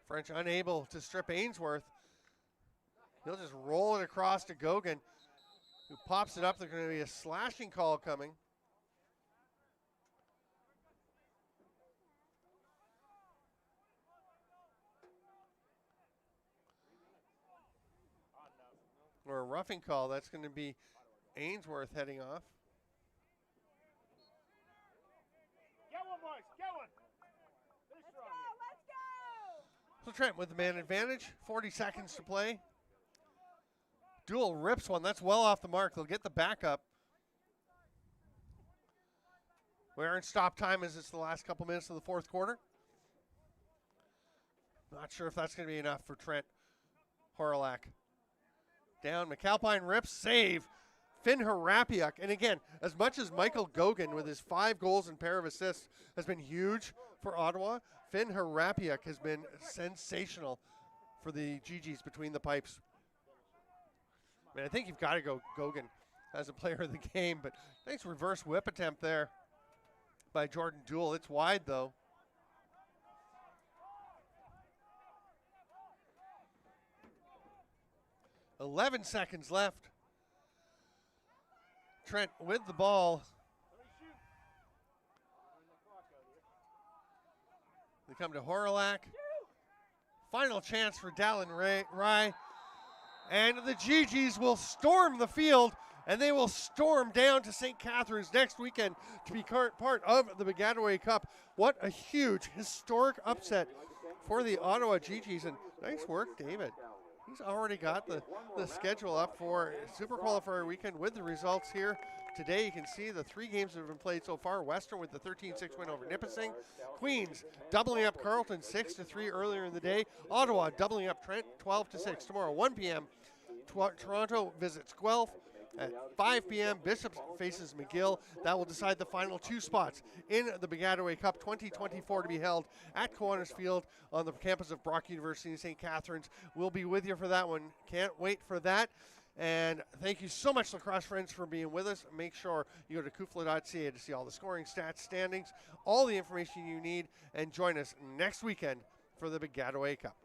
[SPEAKER 1] French unable to strip Ainsworth. He'll just roll it across to Gogan, who pops it up. There's going to be a slashing call coming. Or a roughing call. That's going to be Ainsworth heading off.
[SPEAKER 4] Get one, boys. Get one. Let's go.
[SPEAKER 1] So Trent with the man advantage. 40 seconds to play. Duel rips one. That's well off the mark. They'll get the backup. We are in stop time as it's the last couple minutes of the fourth quarter. Not sure if that's going to be enough for Trent Horlak. Down, McAlpine rips, save. Finn Harapiuk. And again, as much as Michael Gogan with his 5 goals and pair of assists has been huge for Ottawa, Finn Harapiuk has been sensational for the Gee-Gees between the pipes. I mean, I think you've got to go Gogan as a player of the game, but nice reverse whip attempt there by Jordan Duell. It's wide, though. .11 seconds left. Trent with the ball. They come to Horlak. Final chance for Dallin Rye. And the Gee-Gees will storm the field, and they will storm down to St. Catharines next weekend to be part of the Baggataway Cup. What a huge, historic upset for the Ottawa Gee-Gees. And nice work, David. He's already got the schedule up for Super Qualifier Weekend with the results here. Today you can see the 3 games that have been played so far. Western with the 13-6 win over Nipissing. Queens doubling up Carleton 6-3 earlier in the day. Ottawa doubling up Trent 12-6. Tomorrow 1 p.m. Toronto visits Guelph. At 5 p.m., Bishops faces McGill. That will decide the final 2 spots in the Baggataway Cup 2024 to be held at Kiwanis Field on the campus of Brock University in St. Catharines. We'll be with you for that one. Can't wait for that. And thank you so much, lacrosse friends, for being with us. Make sure you go to CUFLA.ca to see all the scoring stats, standings, all the information you need, and join us next weekend for the Baggataway Cup.